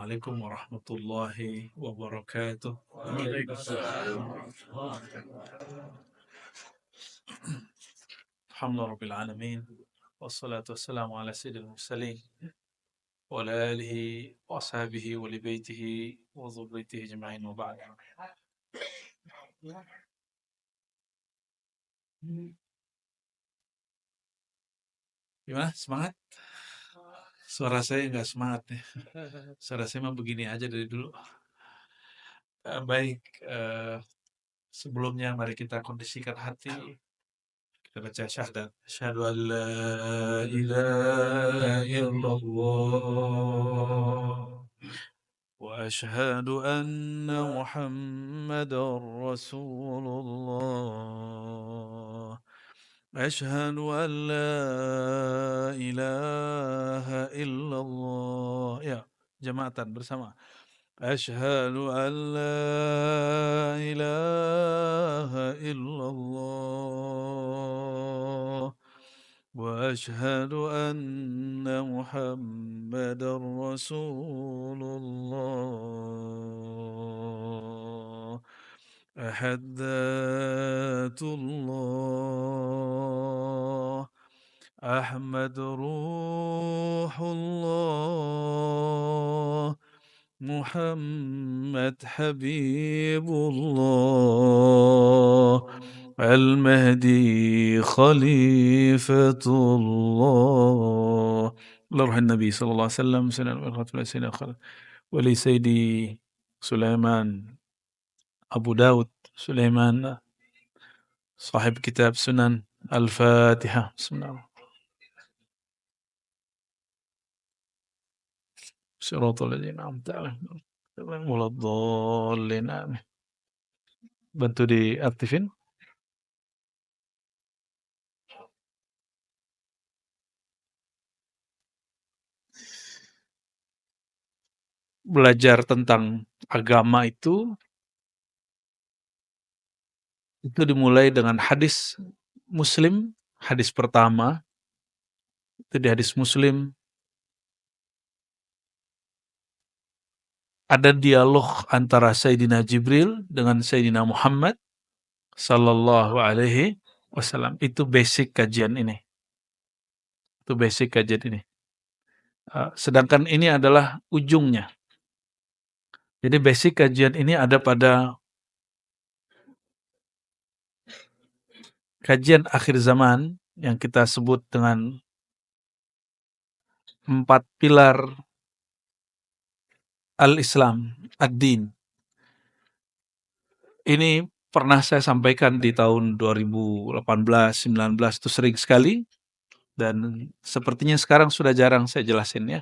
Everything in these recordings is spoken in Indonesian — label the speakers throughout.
Speaker 1: Assalamualaikum warahmatullahi wabarakatuh. Alhamdulillahirabbil alamin. Wassalatu wassalamu ala sayyidil mursalin wa ala alihi wa ashabihi wa li baitihi wa dzurriyyatihi ajma'in wa ba'd. Gimana? Semangat? Suara saya nggak semangat nih. Suara saya mah begini aja dari dulu. Baik, sebelumnya mari kita kondisikan hati. Kita baca syahadat. Asyhadu an la ilaha illallah wa asyhadu anna Muhammadar Rasulullah. Asyhadu an la ilaha illallah. Ya, jamaatan bersama. Asyhadu an la ilaha illallah wa asyhadu anna Muhammadar Rasulullah. Ahaddatullah Ahmad Ruhullah Muhammad Habibullah Al-Mahdi Khalifatullah. Laruhan Nabi sallallahu alaihi wasallam sanan wa khatamah sayyidina wali sayyidi Sulaiman Abu Daud Sulaiman sahib kitab Sunan Al-Fatihah. Bismillah. Siratal ladzina an'amta 'alaihim ghairil waladdallin. Amin. Bantu diaktifin. Belajar tentang agama itu dimulai dengan hadis Muslim. Hadis pertama itu di hadis Muslim ada dialog antara Sayyidina Jibril dengan Sayyidina Muhammad sallallahu alaihi wasallam. Itu basic kajian ini. Sedangkan ini adalah ujungnya. Jadi basic kajian ini ada pada kajian akhir zaman yang kita sebut dengan 4 pilar al-Islam, ad-din. Ini pernah saya sampaikan di tahun 2018-19 itu sering sekali dan sepertinya sekarang sudah jarang saya jelasin ya.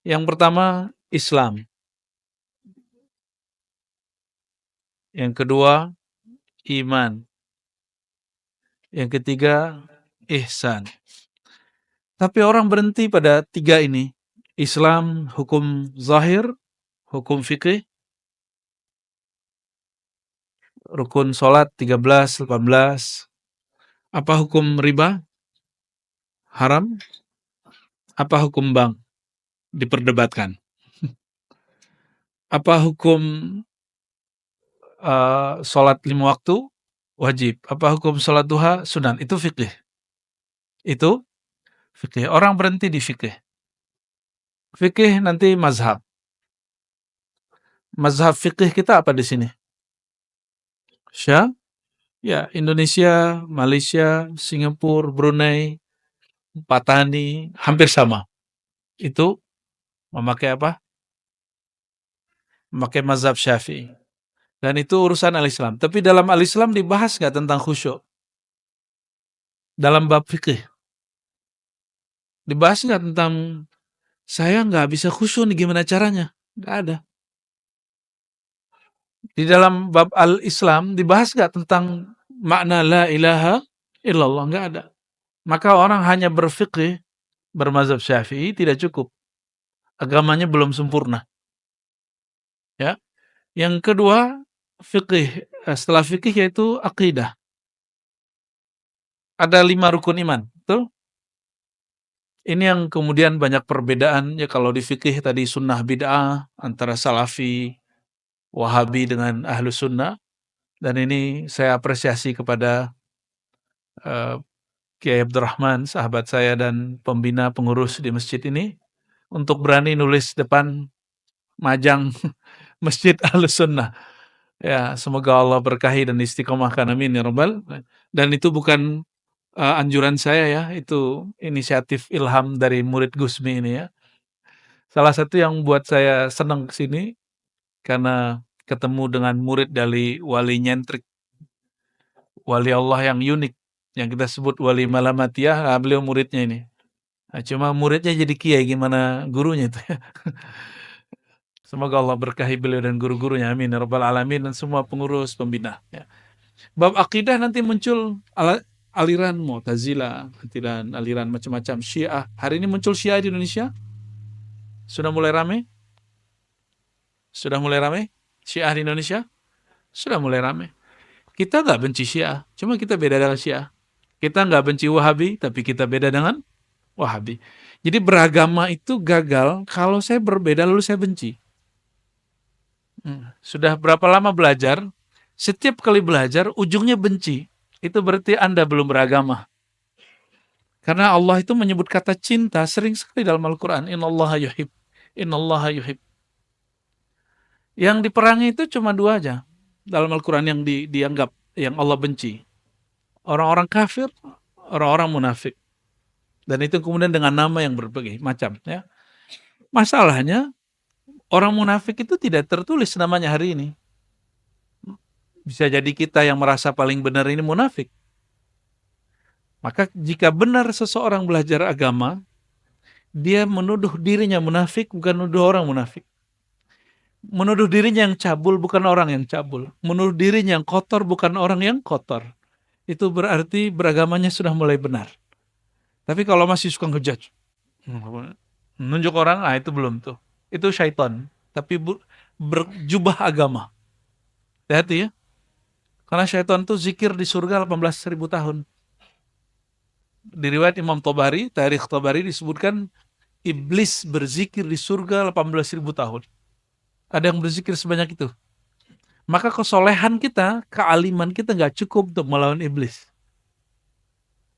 Speaker 1: Yang pertama Islam. Yang kedua iman. Yang ketiga ihsan. Tapi orang berhenti pada 3 ini. Islam, hukum zahir, hukum fikih, rukun sholat 13, 18. Apa hukum riba? Haram. Apa hukum bank? Diperdebatkan. Apa hukum sholat 5 waktu? Wajib. Apa hukum sholat duha? Sunan. Itu fikih. Orang berhenti di fikih. Fikih nanti mazhab. Mazhab fikih kita apa di sini? Ya, Indonesia, Malaysia, Singapura, Brunei, Patani, hampir sama. Itu memakai apa? Memakai mazhab Syafi'i. Dan itu urusan al-Islam. Tapi dalam al-Islam dibahas nggak tentang khusyuk? Dalam bab fikih. Dibahas nggak tentang saya nggak bisa khusyuk nih, gimana caranya? Nggak ada. Di dalam bab al-Islam dibahas nggak tentang makna la ilaha illallah? Nggak ada. Maka orang hanya berfikih, bermazhab Syafi'i tidak cukup. Agamanya belum sempurna. Ya. Yang kedua, fikih. Setelah fikih yaitu akidah. Ada 5 rukun iman, betul? Ini yang kemudian banyak perbedaan ya kalau di fikih tadi sunnah bid'ah antara salafi, wahabi dengan ahlu sunnah. Dan ini saya apresiasi kepada eh, Kiai Abdurrahman, sahabat saya dan pembina pengurus di masjid ini, untuk berani nulis depan majang masjid Ahlus Sunnah. Ya, semoga Allah berkahi dan istiqomahkan, amin ya rabbal. Dan itu bukan anjuran saya ya, itu inisiatif ilham dari murid Gusmi ini ya. Salah satu yang buat saya senang ke sini karena ketemu dengan murid dari wali nyentrik, wali Allah yang unik, yang kita sebut wali malamatiyah. Nah, beliau muridnya ini. Nah, cuma muridnya jadi kiai, gimana gurunya itu ya. Semoga Allah berkahi beliau dan guru-gurunya, amin ya rabbal alamin, dan semua pengurus pembina ya. Bab akidah nanti muncul aliran Mu'tazilah, aliran macam-macam, Syiah. Hari ini muncul Syiah di Indonesia. Sudah mulai ramai? Sudah mulai ramai? Syiah di Indonesia? Sudah mulai ramai. Kita nggak benci Syiah, cuma kita beda dengan Syiah. Kita nggak benci Wahabi, tapi kita beda dengan Wahabi. Jadi beragama itu gagal kalau saya berbeda lalu saya benci. Sudah berapa lama belajar? Setiap kali belajar ujungnya benci. Itu berarti Anda belum beragama. Karena Allah itu menyebut kata cinta sering sekali dalam Al-Quran. Innallaha yuhib. Innallaha yuhib. Yang diperangi itu cuma dua aja dalam Al-Quran yang dianggap, yang Allah benci. Orang-orang kafir, orang-orang munafik. Dan itu kemudian dengan nama yang berbagai macam. Ya. Masalahnya, orang munafik itu tidak tertulis namanya hari ini. Bisa jadi kita yang merasa paling benar ini munafik. Maka jika benar seseorang belajar agama, dia menuduh dirinya munafik, bukan menuduh orang munafik. Menuduh dirinya yang cabul, bukan orang yang cabul. Menuduh dirinya yang kotor, bukan orang yang kotor. Itu berarti beragamanya sudah mulai benar. Tapi kalau masih suka ngejudge, menunjuk orang, itu belum tuh. Itu syaitan. Tapi berjubah agama. Hati-hati ya. Karena syaitan tuh zikir di surga 18.000 tahun. Di riwayat Imam Tabari, Tarikh Tabari disebutkan iblis berzikir di surga 18.000 tahun. Ada yang berzikir sebanyak itu. Maka kesolehan kita, kealiman kita gak cukup untuk melawan iblis.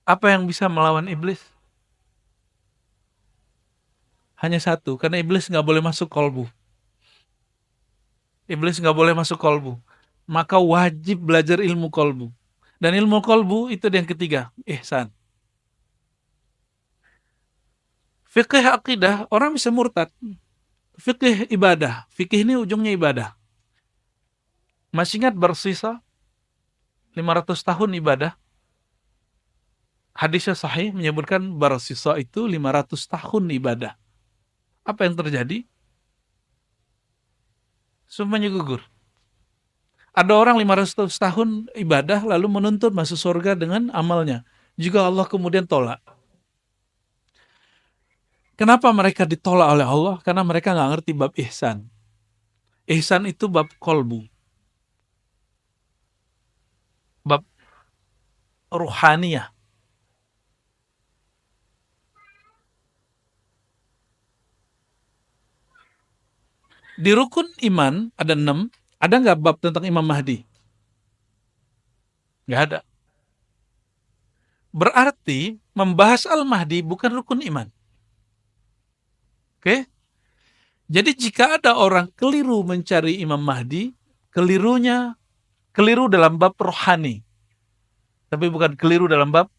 Speaker 1: Apa yang bisa melawan iblis? Hanya satu, karena iblis gak boleh masuk kolbu. Iblis gak boleh masuk kolbu. Maka wajib belajar ilmu kolbu. Dan ilmu kolbu itu yang ketiga, ihsan. Fikih akidah, orang bisa murtad. Fikih ibadah. Fikih ini ujungnya ibadah. Masih ingat bersisa 500 tahun ibadah? Hadisnya sahih menyebutkan bersisa itu 500 tahun ibadah. Apa yang terjadi? Semuanya gugur. Ada orang 500 tahun ibadah lalu menuntut masuk surga dengan amalnya. Juga Allah kemudian tolak. Kenapa mereka ditolak oleh Allah? Karena mereka nggak ngerti bab ihsan. Ihsan itu bab kolbu. Bab ruhaniyah. Di rukun iman ada 6. Ada nggak bab tentang Imam Mahdi? Nggak ada. Berarti membahas Al-Mahdi bukan rukun iman. Oke? Jadi jika ada orang keliru mencari Imam Mahdi, keliru dalam bab rohani. Tapi bukan keliru dalam bab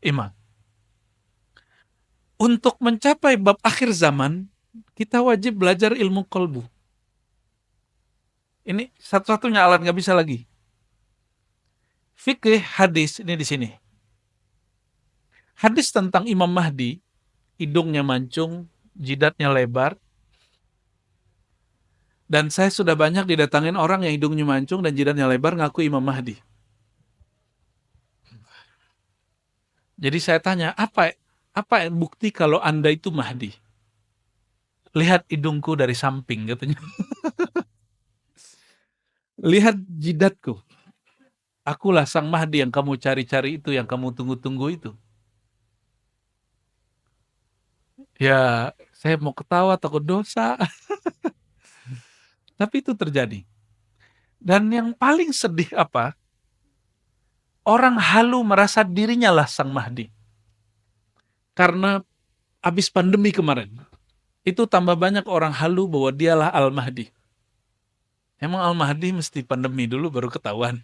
Speaker 1: iman. Untuk mencapai bab akhir zaman, kita wajib belajar ilmu kolbu. Ini satu-satunya alat, nggak bisa lagi. Fikih hadis ini di sini. Hadis tentang Imam Mahdi, hidungnya mancung, jidatnya lebar. Dan saya sudah banyak didatangin orang yang hidungnya mancung dan jidatnya lebar ngaku Imam Mahdi. Jadi saya tanya, apa bukti kalau Anda itu Mahdi? Lihat hidungku dari samping, katanya. Lihat jidatku. Akulah sang Mahdi yang kamu cari-cari itu, yang kamu tunggu-tunggu itu. Ya, saya mau ketawa takut dosa, tapi itu terjadi. Dan yang paling sedih apa? Orang halu merasa dirinya lah Sang Mahdi. Karena habis pandemi kemarin, itu tambah banyak orang halu bahwa dialah Al-Mahdi. Emang Al-Mahdi mesti pandemi dulu baru ketahuan.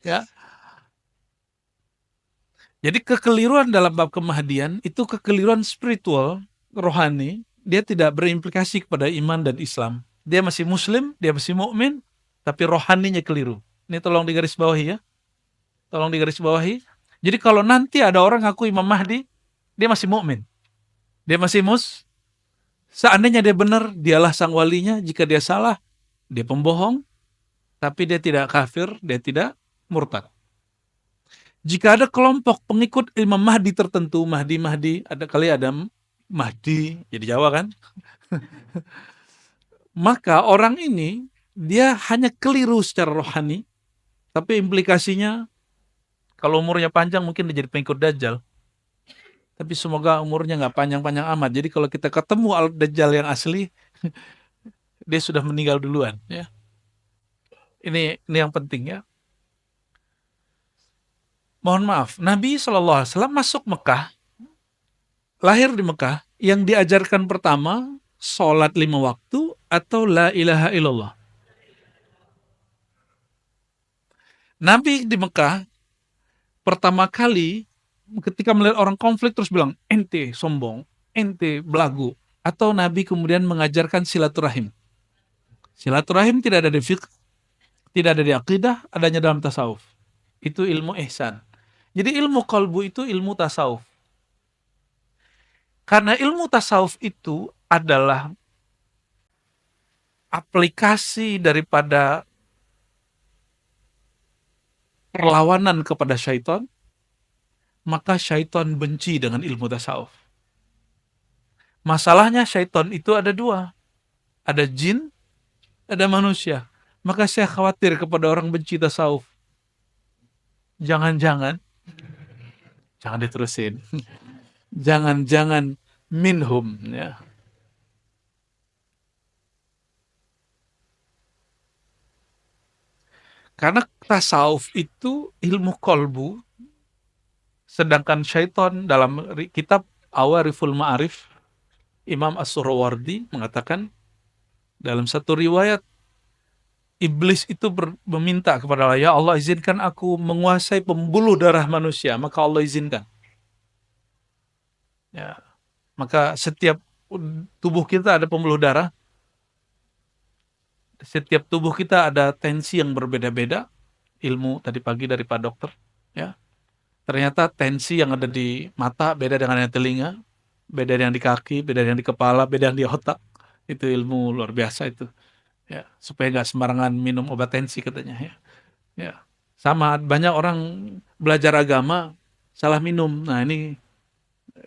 Speaker 1: Ya, jadi kekeliruan dalam bab kemahdian itu kekeliruan spiritual, rohani. Dia tidak berimplikasi kepada iman dan Islam. Dia masih Muslim, dia masih mukmin, tapi rohaninya keliru. Ini tolong digarisbawahi ya, tolong digarisbawahi. Jadi kalau nanti ada orang ngaku Imam Mahdi, dia masih mukmin, dia masih seandainya dia benar, dialah sang walinya. Jika dia salah, dia pembohong, tapi dia tidak kafir, dia tidak murtad. Jika ada kelompok pengikut Imam Mahdi tertentu, Mahdi, ada kali ada Mahdi, jadi Jawa kan, maka orang ini, dia hanya keliru secara rohani, tapi implikasinya, kalau umurnya panjang mungkin dia jadi pengikut Dajjal. Tapi semoga umurnya nggak panjang-panjang amat. Jadi kalau kita ketemu Al-Dajjal yang asli, dia sudah meninggal duluan. Ya. Ini yang penting ya. Mohon maaf, Nabi SAW masuk Mekah, lahir di Mekah, yang diajarkan pertama, sholat 5 waktu atau la ilaha illallah. Nabi di Mekah, pertama kali ketika melihat orang konflik terus bilang, ente sombong, ente belagu. Atau Nabi kemudian mengajarkan silaturahim. Silaturahim tidak ada di fiqh, tidak ada di akidah, adanya dalam tasawuf. Itu ilmu ihsan. Jadi ilmu qalbu itu ilmu tasawuf. Karena ilmu tasawuf itu adalah aplikasi daripada perlawanan kepada syaitan, maka syaitan benci dengan ilmu tasawuf. Masalahnya syaitan itu ada dua. Ada jin, ada manusia. Maka saya khawatir kepada orang benci tasawuf. Jangan-jangan, jangan diterusin. Jangan-jangan minhum. Ya. Karena tasawuf itu ilmu kolbu, sedangkan syaitan dalam kitab Awariful Ma'arif, Imam As-Surawardi mengatakan dalam satu riwayat, iblis itu meminta kepada Allah, ya Allah izinkan aku menguasai pembuluh darah manusia, maka Allah izinkan. Ya, maka setiap tubuh kita ada pembuluh darah, setiap tubuh kita ada tensi yang berbeda-beda. Ilmu tadi pagi dari Pak Dokter, ya. Ternyata tensi yang ada di mata beda dengan yang telinga, beda dengan di kaki, beda dengan di kepala, beda dengan di otak. Itu ilmu luar biasa itu. Ya, supaya nggak sembarangan minum obat tensi katanya ya. Ya. Sama banyak orang belajar agama salah minum. Nah, ini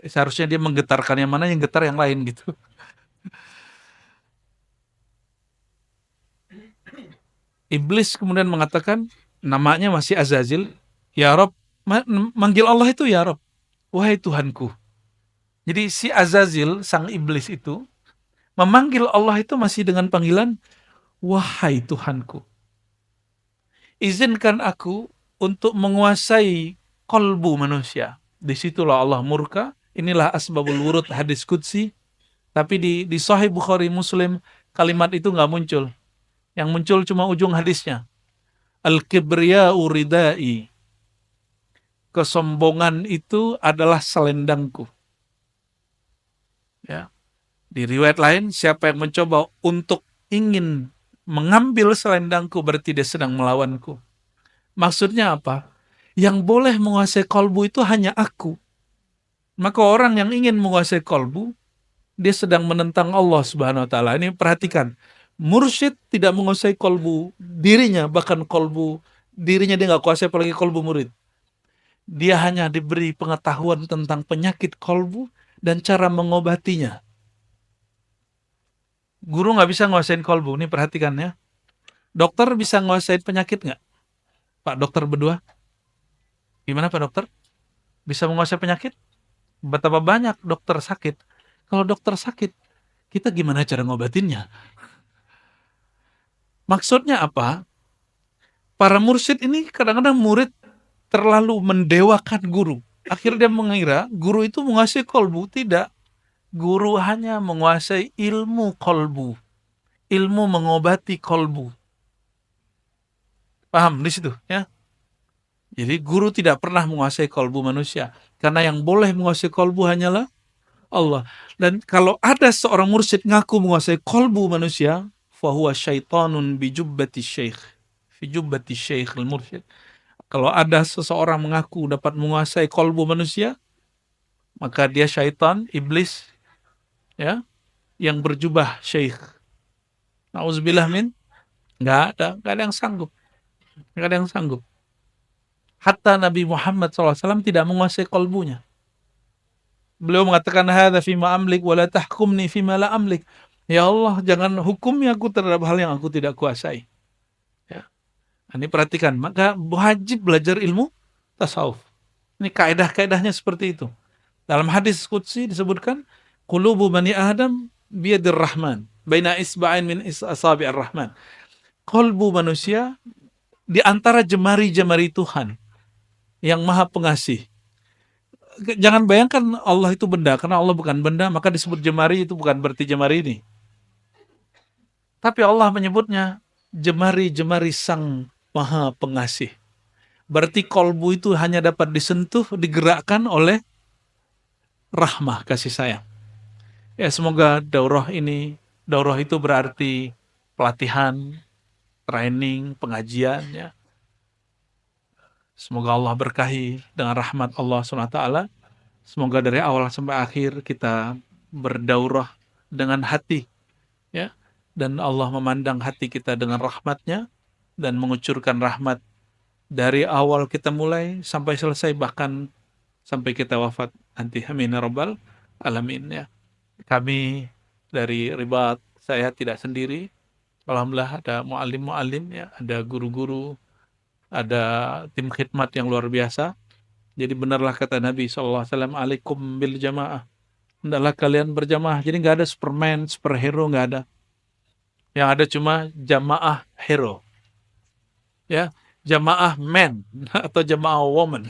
Speaker 1: seharusnya dia menggetarkan yang mana, yang getar yang lain gitu. Iblis kemudian mengatakan, namanya masih Azazil, ya Rob, manggil Allah itu ya Rob, wahai Tuhanku. Jadi si Azazil, sang iblis itu, memanggil Allah itu masih dengan panggilan, wahai Tuhanku. Izinkan aku untuk menguasai kolbu manusia. Disitulah Allah murka. Inilah asbabul wurud hadis qudsi. Tapi di Sahih Bukhari Muslim, kalimat itu nggak muncul. Yang muncul cuma ujung hadisnya. Al-kibriya'u ridai. Kesombongan itu adalah selendangku. Ya. Di riwayat lain, siapa yang mencoba untuk ingin mengambil selendangku berarti dia sedang melawanku. Maksudnya apa? Yang boleh menguasai kolbu itu hanya aku. Maka orang yang ingin menguasai kolbu, dia sedang menentang Allah Subhanahu wa taala. Ini perhatikan. Mursyid tidak menguasai kolbu dirinya, bahkan kolbu dirinya dia nggak kuasai, apalagi kolbu murid. Dia hanya diberi pengetahuan tentang penyakit kolbu dan cara mengobatinya. Guru nggak bisa nguasain kolbu, ini perhatikan ya. Dokter bisa nguasain penyakit nggak? Pak dokter berdua? Gimana Pak dokter? Bisa menguasai penyakit? Betapa banyak dokter sakit, Kalau dokter sakit, kita gimana cara ngobatinnya? Maksudnya apa? Para mursyid ini kadang-kadang murid terlalu mendewakan guru. Akhirnya dia mengira guru itu menguasai kolbu. Tidak. Guru hanya menguasai ilmu kolbu. Ilmu mengobati kolbu. Paham di situ ya? Jadi guru tidak pernah menguasai kolbu manusia. Karena yang boleh menguasai kolbu hanyalah Allah. Dan kalau ada seorang mursyid ngaku menguasai kolbu manusia, fahuwa syaitanun bijubbati syekh. Fi jubbati syekh al-mursyid. Kalau ada seseorang mengaku dapat menguasai kolbu manusia, maka dia syaitan, iblis, ya, yang berjubah syekh. Nauzubillah min, nggak ada yang sanggup, nggak ada yang sanggup. Hatta Nabi Muhammad SAW tidak menguasai kolbunya. Beliau mengatakan, hadza fima amlik wa la tahkumni fima la amlik. Ya Allah, jangan hukumi aku terhadap hal yang aku tidak kuasai. Ya. Ini perhatikan, maka wajib belajar ilmu tasawuf. Ini kaedah-kaedahnya seperti itu. Dalam hadis qudsi disebutkan, qulubu bani Adam biyadir rahman, baina isba'in min asabi'ir rahman. Kolbu manusia di antara jemari-jemari Tuhan yang Maha Pengasih. Jangan bayangkan Allah itu benda, karena Allah bukan benda, maka disebut jemari itu bukan berarti jemari ini. Tapi Allah menyebutnya jemari-jemari Sang Maha Pengasih. Berarti kolbu itu hanya dapat disentuh, digerakkan oleh rahmah, kasih sayang. Ya, semoga daurah itu berarti pelatihan, training, pengajian, ya. Semoga Allah berkahi dengan rahmat Allah SWT. Semoga dari awal sampai akhir kita berdaurah dengan hati, ya, dan Allah memandang hati kita dengan rahmatnya dan mengucurkan rahmat dari awal kita mulai sampai selesai, bahkan sampai kita wafat nanti. Amin ya rabbal alamin, ya. Kami dari Ribat, saya tidak sendiri. Alhamdulillah ada muallim-muallim, ya, ada guru-guru, ada tim khidmat yang luar biasa. Jadi benarlah kata Nabi SAW, alaikum bil jamaah. Hendaklah kalian berjamaah. Jadi nggak ada superman, superhero, nggak ada. Yang ada cuma jamaah hero. Ya, jamaah man atau jamaah woman.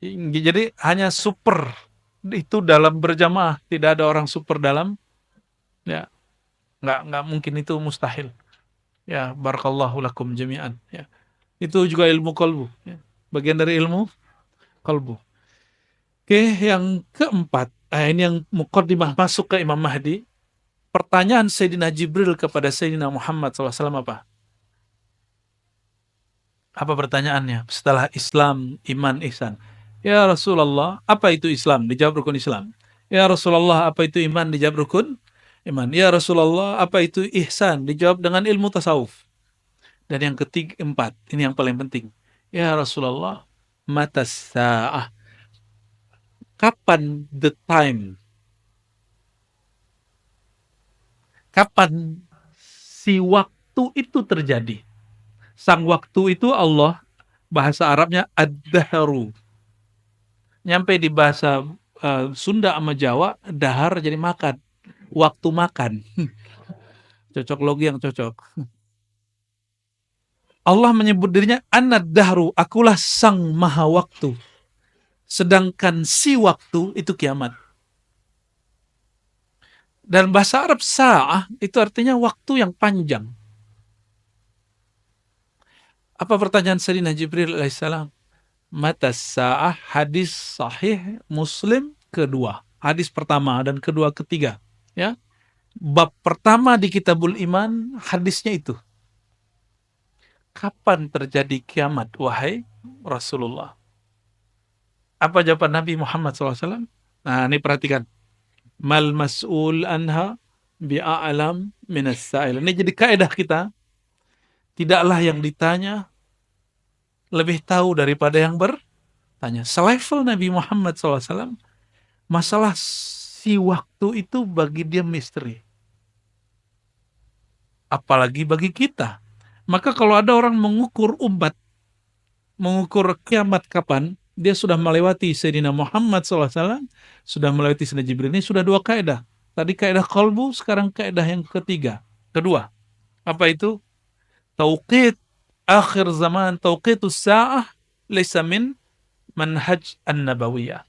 Speaker 1: Jadi hanya super itu dalam berjamaah. Tidak ada orang super dalam. Ya, nggak mungkin, itu mustahil. Ya, barakallahu lakum jami'an. Ya. Itu juga ilmu kolbu. Ya. Bagian dari ilmu kolbu. Oke, yang keempat. Ini yang muqaddimah masuk ke Imam Mahdi. Pertanyaan Sayyidina Jibril kepada Sayyidina Muhammad SAW apa? Apa pertanyaannya? Setelah Islam, iman, ihsan. Ya Rasulullah, apa itu Islam? Dijawab rukun Islam. Ya Rasulullah, apa itu iman? Dijawab rukun iman. Ya Rasulullah, apa itu ihsan? Dijawab dengan ilmu tasawuf. Dan yang keempat, ini yang paling penting. Ya Rasulullah, mata sa'ah. Kapan the time? Kapan si waktu itu terjadi? Sang waktu itu Allah, bahasa Arabnya ad-dahru. Nyampe di bahasa Sunda sama Jawa, dahar jadi makan. Waktu makan. Cocok logi yang cocok. Allah menyebut dirinya An-Dahru, akulah sang maha waktu. Sedangkan si waktu itu kiamat. Dan bahasa Arab sa'ah itu artinya waktu yang panjang. Apa pertanyaan Sayyidina Jibril alaihissalam? Mata sa'ah, hadis sahih Muslim kedua. Hadis pertama dan kedua ketiga. Ya. Bab pertama di Kitabul Iman, hadisnya itu. Kapan terjadi kiamat, wahai Rasulullah? Apa jawaban Nabi Muhammad SAW? Nah, ini perhatikan. Mal mas'ul anha bi'a'lam minas sa'il. Ini jadi kaidah kita. Tidaklah yang ditanya lebih tahu daripada yang bertanya. Selevel Nabi Muhammad SAW, masalah si waktu itu bagi dia misteri. Apalagi bagi kita. Maka kalau ada orang mengukur umat, mengukur kiamat kapan, dia sudah melewati Sayyidina Muhammad SAW, sudah melewati Sayyidina Jibril. Ini sudah 2 kaidah. Tadi kaidah qalbu, sekarang kaidah yang kedua. Apa itu? Tauqit akhir zaman, tauqitus sa'ah laysa min manhaj an-nabawiyah.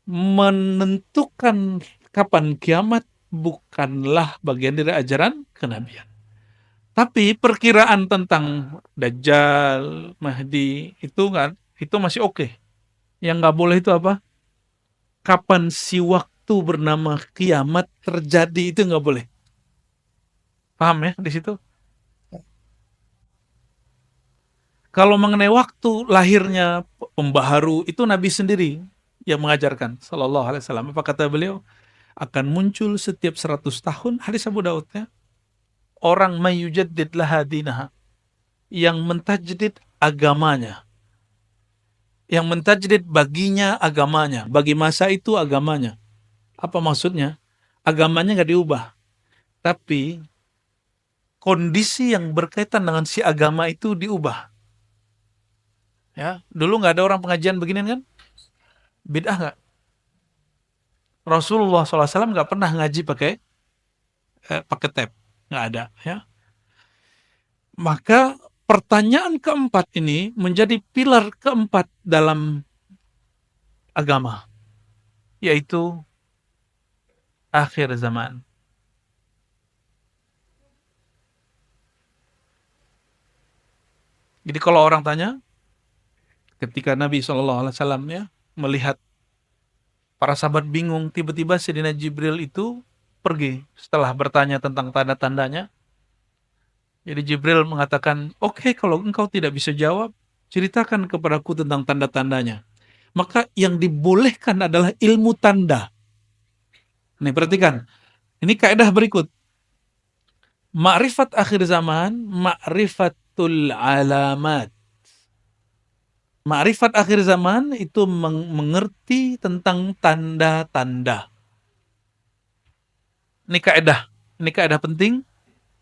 Speaker 1: Menentukan kapan kiamat bukanlah bagian dari ajaran kenabian. Tapi perkiraan tentang Dajjal, Mahdi itu masih oke. Yang nggak boleh itu apa? Kapan si waktu bernama kiamat terjadi, itu nggak boleh. Paham ya di situ? Kalau mengenai waktu lahirnya pembaharu, itu Nabi sendiri yang mengajarkan, sallallahu alaihi wasallam. Apa kata beliau? Akan muncul setiap 100 tahun, hadis Abu Daud ya, orang mayujaddid laha dinaha, yang mentajdid agamanya, yang mentajdid baginya agamanya, bagi masa itu agamanya. Apa maksudnya? Agamanya nggak diubah, tapi kondisi yang berkaitan dengan si agama itu diubah. Ya, dulu nggak ada orang pengajian beginian kan? Bid'ah nggak? Rasulullah SAW nggak pernah ngaji pakai tab, nggak ada. Ya, maka pertanyaan keempat ini menjadi pilar keempat dalam agama, yaitu akhir zaman. Jadi kalau orang tanya, ketika Nabi SAW ya melihat para sahabat bingung, tiba-tiba Sayyidina Jibril itu pergi setelah bertanya tentang tanda-tandanya. Jadi Jibril mengatakan, oke, kalau engkau tidak bisa jawab, ceritakan kepadaku tentang tanda-tandanya. Maka yang dibolehkan adalah ilmu tanda. Nih perhatikan, ini kaidah berikut. Ma'rifat akhir zaman, ma'rifatul alamat. Ma'rifat akhir zaman itu mengerti tentang tanda-tanda. Ini kaidah penting.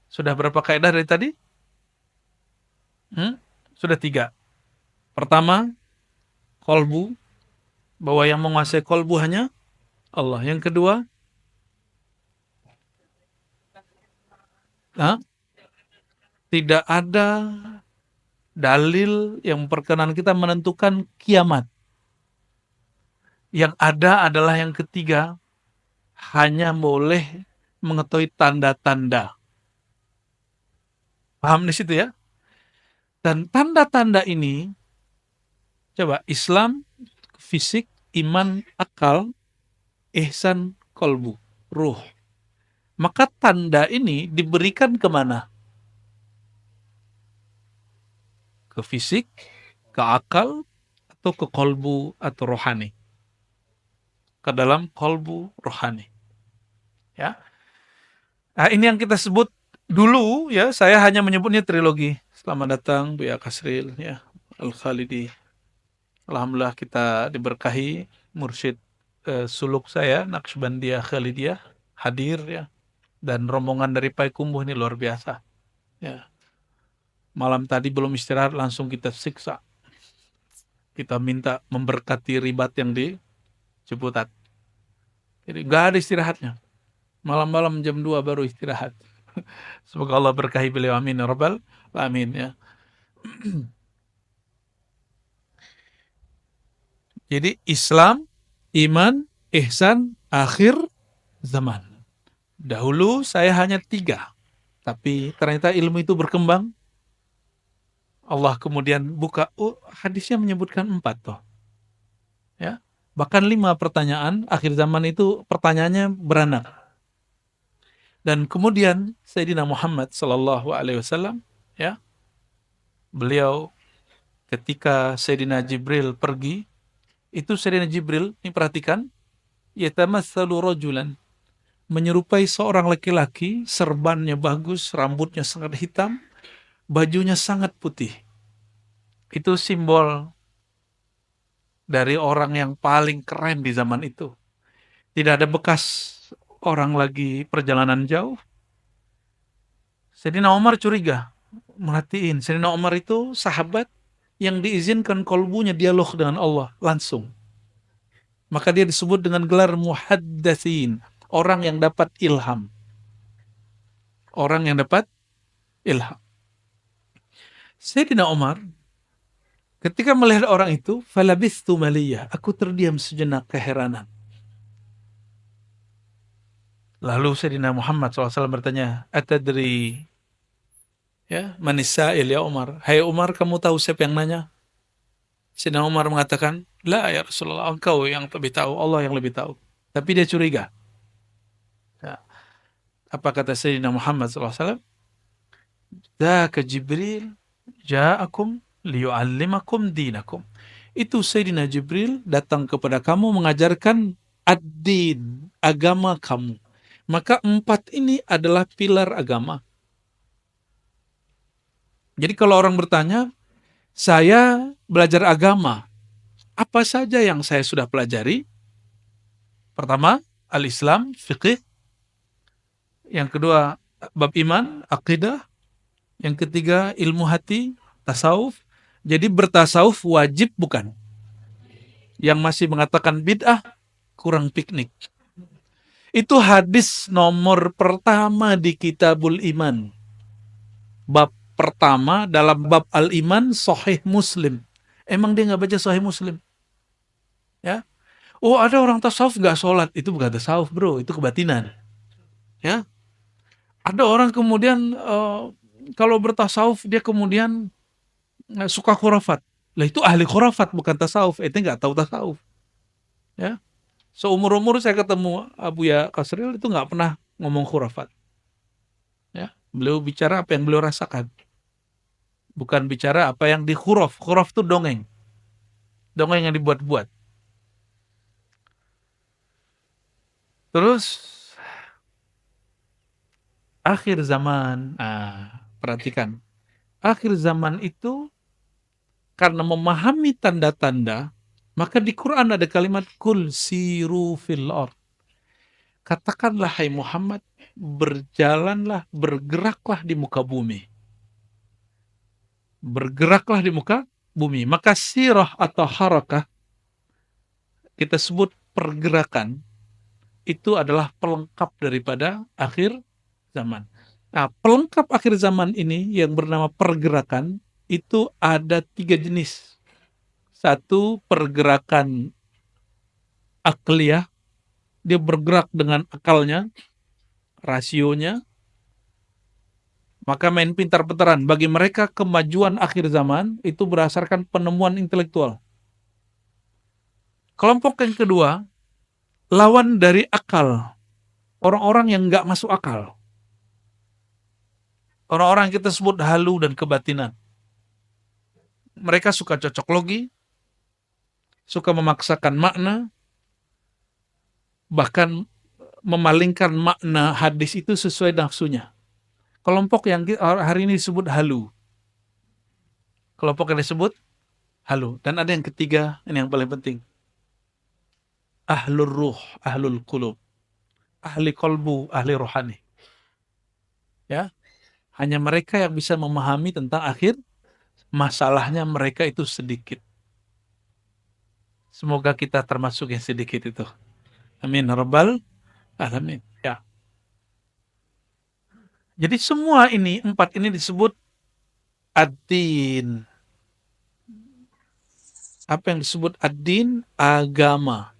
Speaker 1: Sudah berapa kaidah dari tadi? Sudah 3. Pertama, kolbu, bahwa yang menguasai kolbu hanya Allah. Yang kedua, tidak ada dalil yang memperkenan kita menentukan kiamat. Yang ada adalah yang ketiga, hanya boleh mengetahui tanda-tanda. Paham di situ ya? Dan tanda-tanda ini, coba Islam, fisik, iman, akal, ihsan, kolbu, ruh. Maka tanda ini diberikan kemana? Ke fisik, ke akal, atau ke kolbu atau rohani? Ke dalam kolbu rohani. Ya. Nah, ini yang kita sebut dulu ya, saya hanya menyebutnya trilogi. Selamat datang Buya Kasril ya, Al-Khalidi. Alhamdulillah kita diberkahi mursyid suluk saya, Naqsyabandiyah Khalidiyah, hadir ya. Dan rombongan dari Payakumbuh ini luar biasa. Ya. Malam tadi belum istirahat langsung kita siksa. Kita minta memberkati ribat yang di Ciputat. Jadi nggak ada istirahatnya. Malam-malam jam 2 baru istirahat. Semoga Allah berkahi beliau, amin ya rabbal alamin ya. Jadi Islam, iman, ihsan, akhir zaman. Dahulu saya hanya 3, tapi ternyata ilmu itu berkembang. Allah kemudian buka, hadisnya menyebutkan 4 toh. Ya, bahkan 5 pertanyaan akhir zaman itu pertanyaannya beranak. Dan kemudian Sayyidina Muhammad sallallahu alaihi wasallam ya, beliau ketika Sayyidina Jibril pergi, itu Sayyidina Jibril, ini perhatikan, yatamatsalu rajulan, menyerupai seorang laki-laki, serbannya bagus, rambutnya sangat hitam, bajunya sangat putih. Itu simbol dari orang yang paling keren di zaman itu. Tidak ada bekas orang lagi perjalanan jauh. Sayyidina Umar curiga, merhatiin. Sayyidina Umar itu sahabat yang diizinkan kolbunya dialog dengan Allah langsung. Maka dia disebut dengan gelar muhaddatsin, orang yang dapat ilham. Orang yang dapat ilham. Sayyidina Umar ketika melihat orang itu, falabistu maliyah, aku terdiam sejenak keheranan. Lalu Sayyidina Muhammad SAW bertanya, atadri ya, manis sa'il ya Umar. Hai Umar, kamu tahu siapa yang nanya? Sayyidina Umar mengatakan, la ya Rasulullah, engkau yang lebih tahu, Allah yang lebih tahu. Tapi dia curiga. Ya. Apa kata Sayyidina Muhammad SAW? Dzaka Jibril ja'akum liyu'allimakum dinakum. Itu Sayyidina Jibril datang kepada kamu mengajarkan ad-din, agama kamu. Maka 4 ini adalah pilar agama. Jadi kalau orang bertanya, saya belajar agama, apa saja yang saya sudah pelajari? Pertama, al-Islam, fiqih. Yang kedua, bab iman, akidah. Yang ketiga, ilmu hati, tasawuf. Jadi bertasawuf wajib bukan? Yang masih mengatakan bid'ah, kurang piknik. Itu hadis nomor pertama di Kitabul Iman. Bab pertama dalam bab Al-Iman, Sahih Muslim. Emang dia nggak baca Sahih Muslim? Ya. Oh, ada orang tasawuf nggak sholat. Itu bukan tasawuf, bro. Itu kebatinan. Ya. Ada orang kemudian kalau bertasawuf dia kemudian suka khurafat. Lah itu ahli khurafat bukan tasawuf. Itu nggak tahu tasawuf. Ya. Seumur-umur saya ketemu Abu Ya Kasril itu nggak pernah ngomong khurafat. Ya. Beliau bicara apa yang beliau rasakan. Bukan bicara apa yang di khuraf. Khuraf itu dongeng. Dongeng yang dibuat-buat. Terus akhir zaman. Perhatikan. Akhir zaman itu karena memahami tanda-tanda, maka di Quran ada kalimat kul siru fil ard. Katakanlah hai Muhammad, berjalanlah, bergeraklah di muka bumi. Bergeraklah di muka bumi. Maka sirah atau harakah, kita sebut pergerakan, itu adalah pelengkap daripada akhir zaman. Nah, pelengkap akhir zaman ini yang bernama pergerakan, itu ada 3 jenis. Satu, pergerakan akliyah, dia bergerak dengan akalnya, rasionya, maka main pintar-pintaran. Bagi mereka kemajuan akhir zaman itu berdasarkan penemuan intelektual. Kelompok yang kedua, lawan dari akal. Orang-orang yang nggak masuk akal. Orang-orang yang kita sebut halu dan kebatinan. Mereka suka cocok logi, suka memaksakan makna, bahkan memalingkan makna hadis itu sesuai nafsunya. Kelompok yang hari ini disebut halu. Kelompok yang disebut halu. Dan ada yang ketiga, ini yang paling penting. Ahlul ruh, ahlul qulub. Ahli kolbu, ahli rohani. Ya, hanya mereka yang bisa memahami tentang akhir. Masalahnya mereka itu sedikit. Semoga kita termasuk yang sedikit itu. Amin. Rabbal alamin. Ya. Jadi semua ini, 4 ini disebut ad-din. Apa yang disebut ad-din? Agama.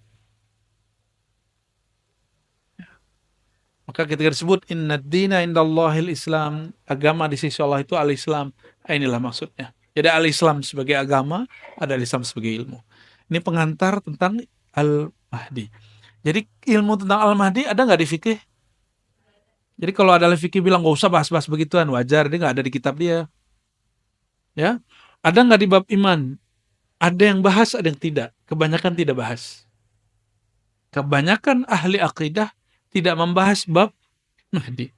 Speaker 1: Maka ketika disebut inna ad-dina indallahil Islam, agama di sisi Allah itu al-Islam. Inilah maksudnya. Jadi al-Islam sebagai agama, ada al-Islam sebagai ilmu. Ini pengantar tentang Al-Mahdi. Jadi ilmu tentang Al-Mahdi ada nggak di fikih? Jadi kalau ada fikih bilang nggak usah bahas-bahas begituan, wajar, dia nggak ada di kitab dia. Ya, ada nggak di bab iman? Ada yang bahas, ada yang tidak. Kebanyakan tidak bahas. Kebanyakan ahli akidah tidak membahas bab Mahdi.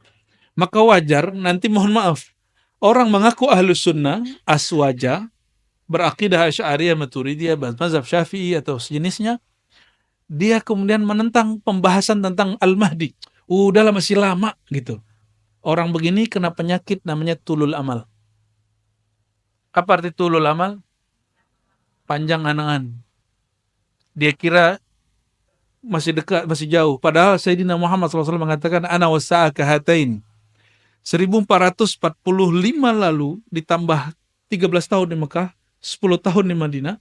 Speaker 1: Maka wajar, nanti mohon maaf, orang mengaku ahlus sunnah, aswaja, berakidah Asy'ariyah, Maturidiyah, mazhab Syafi'i atau sejenisnya, dia kemudian menentang pembahasan tentang Al-Mahdi. Udahlah masih lama gitu. Orang begini kena penyakit namanya tulul amal. Apa arti tulul amal? panjang angan. Dia kira masih dekat, masih jauh. Padahal Sayyidina Muhammad SAW mengatakan, Ana wasa'a kahatain. 1445 lalu ditambah 13 tahun di Mekah, 10 tahun di Madinah.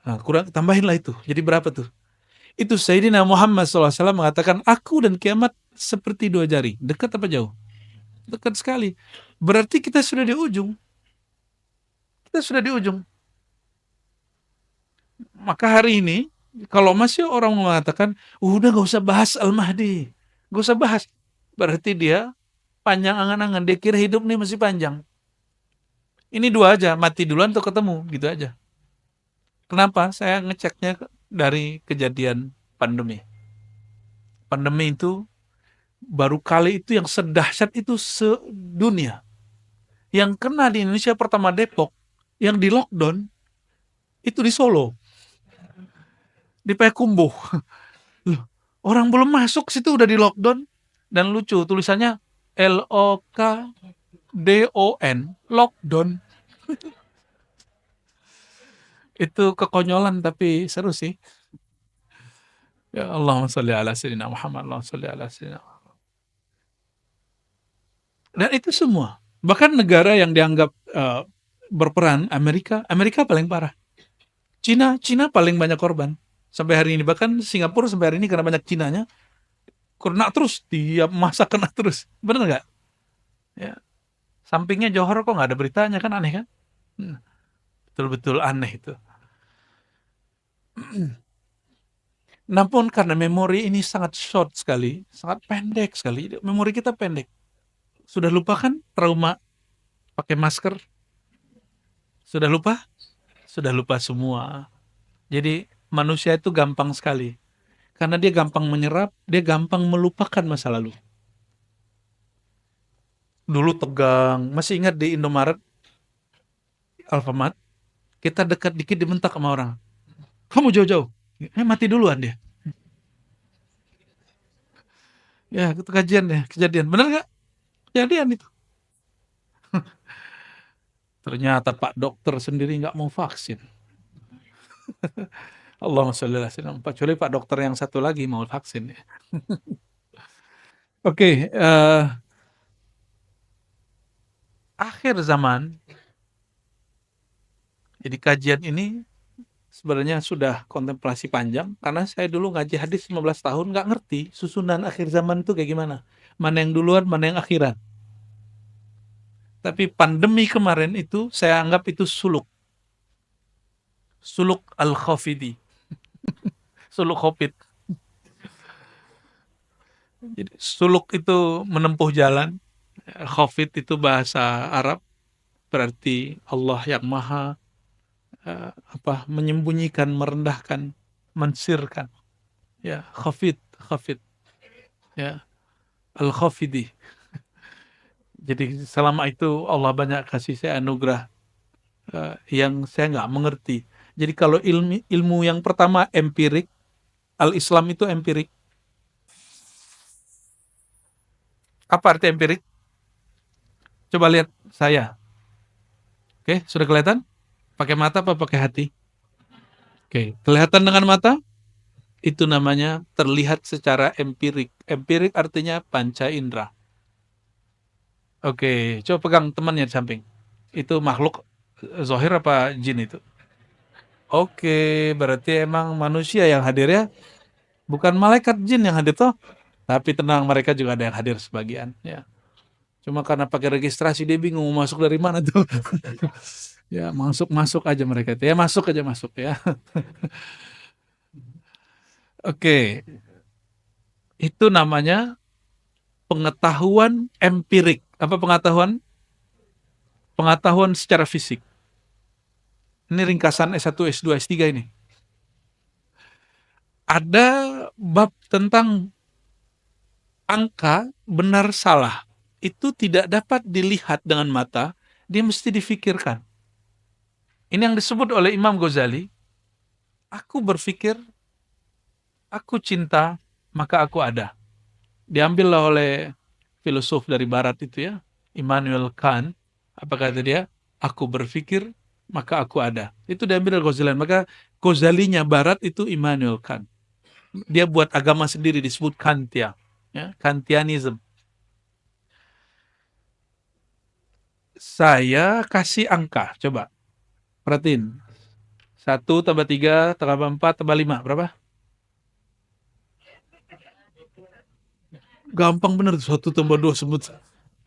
Speaker 1: Nah, kurang tambahinlah itu. Jadi berapa tuh? Itu Sayyidina Muhammad SAW mengatakan, aku dan kiamat seperti dua jari. Dekat apa jauh? Dekat sekali. Berarti kita sudah di ujung. Kita sudah di ujung. Maka hari ini, kalau masih orang mengatakan, udah gak usah bahas Al-Mahdi. Gak usah bahas. Berarti dia panjang angan-angan. Dia kira hidup ini masih panjang. Ini dua aja, mati duluan atau ketemu. Gitu aja. Kenapa? Saya ngeceknya dari kejadian pandemi. Pandemi itu baru kali itu yang sedahsyat itu sedunia. Yang kena di Indonesia pertama Depok, yang di lockdown itu di Solo, di Payakumbuh. Loh, orang belum masuk situ udah di lockdown. Dan lucu tulisannya LOKDON, lockdown. Itu kekonyolan tapi seru sih. Ya Allahumma sholli ala sayyidina Muhammad, Allahumma sholli ala sayyidina Muhammad. Dan itu semua. Bahkan negara yang dianggap berperan, Amerika paling parah. Cina paling banyak korban. Sampai hari ini. Bahkan Singapura sampai hari ini karena banyak Cinanya, kena terus. Tiap masa kena terus. Bener nggak? Ya. Sampingnya Johor kok nggak ada beritanya, kan aneh kan? Betul-betul aneh itu. Namun karena memori ini sangat short sekali, sangat pendek sekali. Memori kita pendek. Sudah lupa kan trauma pakai masker? Sudah lupa? Sudah lupa semua. Jadi manusia itu gampang sekali. Karena dia gampang menyerap, dia gampang melupakan masa lalu. Dulu tegang, masih ingat di Indomaret, Alfamart, kita dekat dikit dibentak sama orang. Kamu jauh-jauh. Mati duluan dia. Ya, itu kejadian. Benar nggak? Kejadian itu. Ternyata Pak Dokter sendiri nggak mau vaksin. Allahumma sholli ala sayyidina. Kecuali Pak Dokter yang satu lagi mau vaksin. Oke, akhir zaman. Jadi kajian ini sebenarnya sudah kontemplasi panjang. Karena saya dulu ngaji hadis 15 tahun nggak ngerti susunan akhir zaman itu kayak gimana. Mana yang duluan, mana yang akhiran. Tapi pandemi kemarin itu saya anggap itu suluk. Suluk al-Khafidi. Suluk Covid. Jadi suluk itu menempuh jalan. Khafid itu bahasa Arab, berarti Allah yang maha menyembunyikan, merendahkan, mensirkan. Ya, khafid. Ya, al-Khafidi. Jadi selama itu Allah banyak kasih saya anugerah yang saya nggak mengerti. Jadi kalau ilmu yang pertama empirik, al-Islam itu empirik. Apa arti empirik? Coba lihat saya. Oke, sudah kelihatan? Pakai mata apa pakai hati? Oke, kelihatan dengan mata? Itu namanya terlihat secara empirik. Empirik artinya panca indera. Oke, coba pegang temannya di samping. Itu makhluk zahir apa jin itu? Oke, berarti emang manusia yang hadir ya? Bukan malaikat, jin yang hadir toh? Tapi tenang, mereka juga ada yang hadir sebagian. Ya. Cuma karena pakai registrasi dia bingung mau masuk dari mana tuh. Ya masuk aja mereka itu. Ya masuk ya. Oke, itu namanya pengetahuan empirik. Apa pengetahuan? Pengetahuan secara fisik. Ini ringkasan S1, S2, S3 ini. Ada bab tentang angka benar salah. Itu tidak dapat dilihat dengan mata, dia mesti difikirkan. Ini yang disebut oleh Imam Ghazali, aku berpikir, aku cinta, maka aku ada. Diambillah oleh filosof dari barat itu ya, Immanuel Kant. Apa kata dia? Aku berpikir, maka aku ada. Itu diambil dari Ghazali. Maka Ghazalinya Barat itu Immanuel Kant. Dia buat agama sendiri disebut Kantia, ya, Kantianism. Saya kasih angka, coba perhatiin. 1 tambah 3 tambah 4 tambah 5 berapa? Gampang bener, 1 tambah 2 sebut.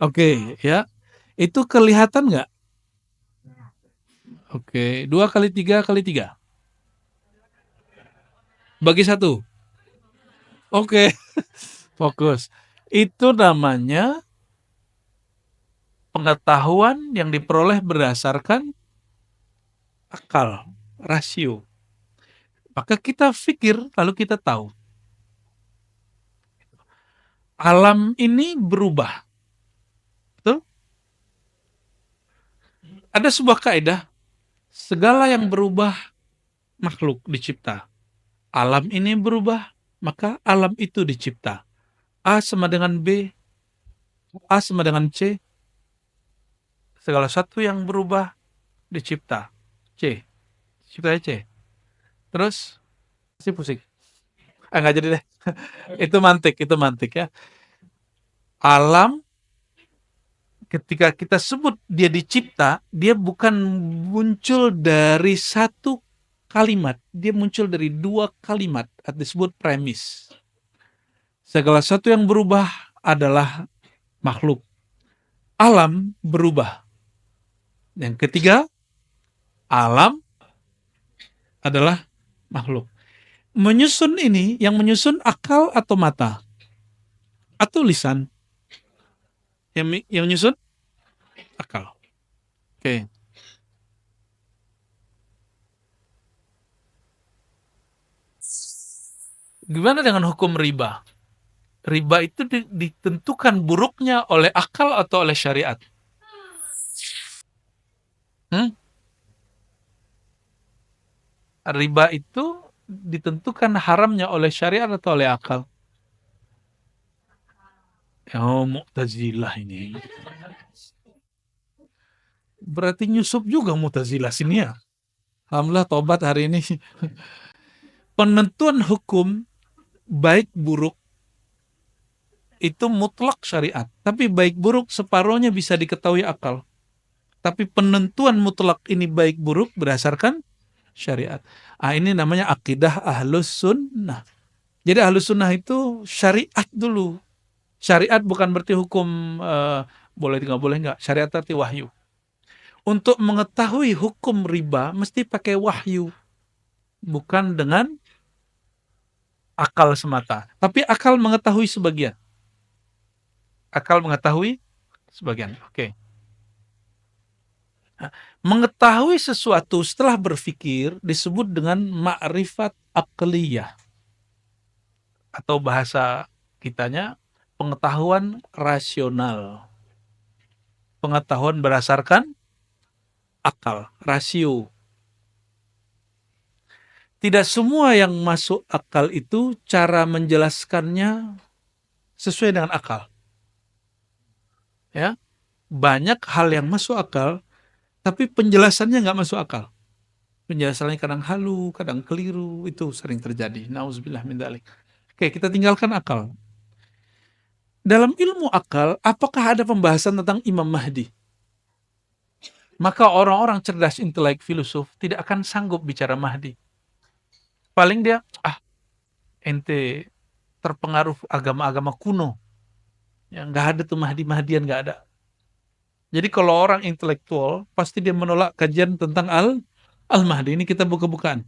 Speaker 1: Oke, ya. Itu kelihatan nggak? Oke, 2 kali 3 kali 3. Bagi 1. Oke, fokus. Itu namanya pengetahuan yang diperoleh berdasarkan akal, rasio. Maka kita pikir, lalu kita tahu. Alam ini berubah. Betul? Ada sebuah kaidah, segala yang berubah makhluk dicipta. Alam ini berubah, maka alam itu dicipta. A sama dengan B, A sama dengan C. Segala satu yang berubah dicipta. C. Ciptanya C. Terus, pasti pusing. Nggak jadi deh. Itu mantik ya. Alam, ketika kita sebut dia dicipta, dia bukan muncul dari satu kalimat. Dia muncul dari 2 kalimat. Atau disebut premis. Segala sesuatu yang berubah adalah makhluk. Alam berubah. Yang ketiga, alam adalah makhluk. Menyusun ini, yang menyusun akal atau mata? Atau lisan? Yang menyusun akal. Oke. Gimana dengan hukum riba? Riba itu ditentukan buruknya oleh akal atau oleh syariat? Hmm? Riba itu ditentukan haramnya oleh syariat atau oleh akal? Oh, Mu'tazilah ini. Berarti nyusup juga Mu'tazilah sini ya. Alhamdulillah tobat hari ini. Penentuan hukum baik buruk itu mutlak syariat. Tapi baik buruk separuhnya bisa diketahui akal. Tapi penentuan mutlak ini baik buruk berdasarkan syariat. Ini namanya akidah ahlus sunnah. Jadi ahlus sunnah itu syariat dulu. Syariat bukan berarti hukum boleh nggak boleh nggak. Syariat arti wahyu. Untuk mengetahui hukum riba mesti pakai wahyu. Bukan dengan akal semata. Tapi akal mengetahui sebagian. Akal mengetahui sebagian. Oke. Mengetahui sesuatu setelah berpikir disebut dengan ma'rifat aqliyah. Atau bahasa kitanya pengetahuan rasional. Pengetahuan berdasarkan akal, rasio. Tidak semua yang masuk akal itu cara menjelaskannya sesuai dengan akal. Ya, banyak hal yang masuk akal, tapi penjelasannya nggak masuk akal. Penjelasannya kadang halu, kadang keliru, itu sering terjadi. Nauzubillah min dzalik. Oke, kita tinggalkan akal. Dalam ilmu akal, apakah ada pembahasan tentang Imam Mahdi? Maka orang-orang cerdas, intelek, filosof tidak akan sanggup bicara Mahdi. Paling dia, ente terpengaruh agama-agama kuno. Yang nggak ada tuh Mahdi-Mahdian, nggak ada. Jadi kalau orang intelektual, pasti dia menolak kajian tentang Al-Mahdi. Ini kita buka-bukaan.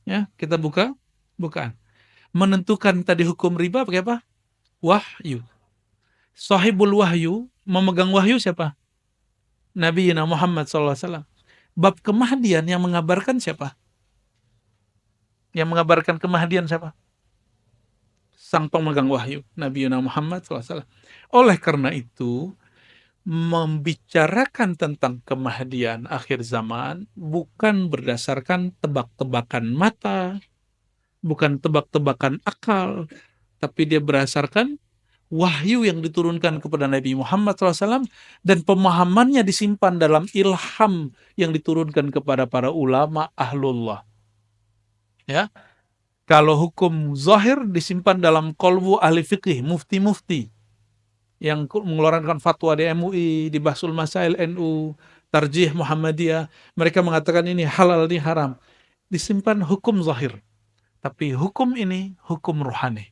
Speaker 1: Ya, kita bukaan. Menentukan tadi hukum riba pakai apa? Wahyu. Sahibul wahyu, memegang wahyu siapa? Nabi Muhammad SAW. Bab kemahdian yang mengabarkan siapa? Yang mengabarkan kemahdian siapa? Sang pemegang wahyu, Nabi Muhammad SAW. Oleh karena itu, membicarakan tentang kemahdian akhir zaman bukan berdasarkan tebak-tebakan mata, bukan tebak-tebakan akal, tapi dia berdasarkan wahyu yang diturunkan kepada Nabi Muhammad SAW dan pemahamannya disimpan dalam ilham yang diturunkan kepada para ulama ahlullah. Ya, kalau hukum zahir disimpan dalam qalbu ahli fikih, mufti-mufti yang mengeluarkan fatwa di MUI, di Bahsul Masail NU, Tarjih Muhammadiyah, mereka mengatakan ini halal, ini haram. Disimpan hukum zahir. Tapi hukum ini hukum ruhani.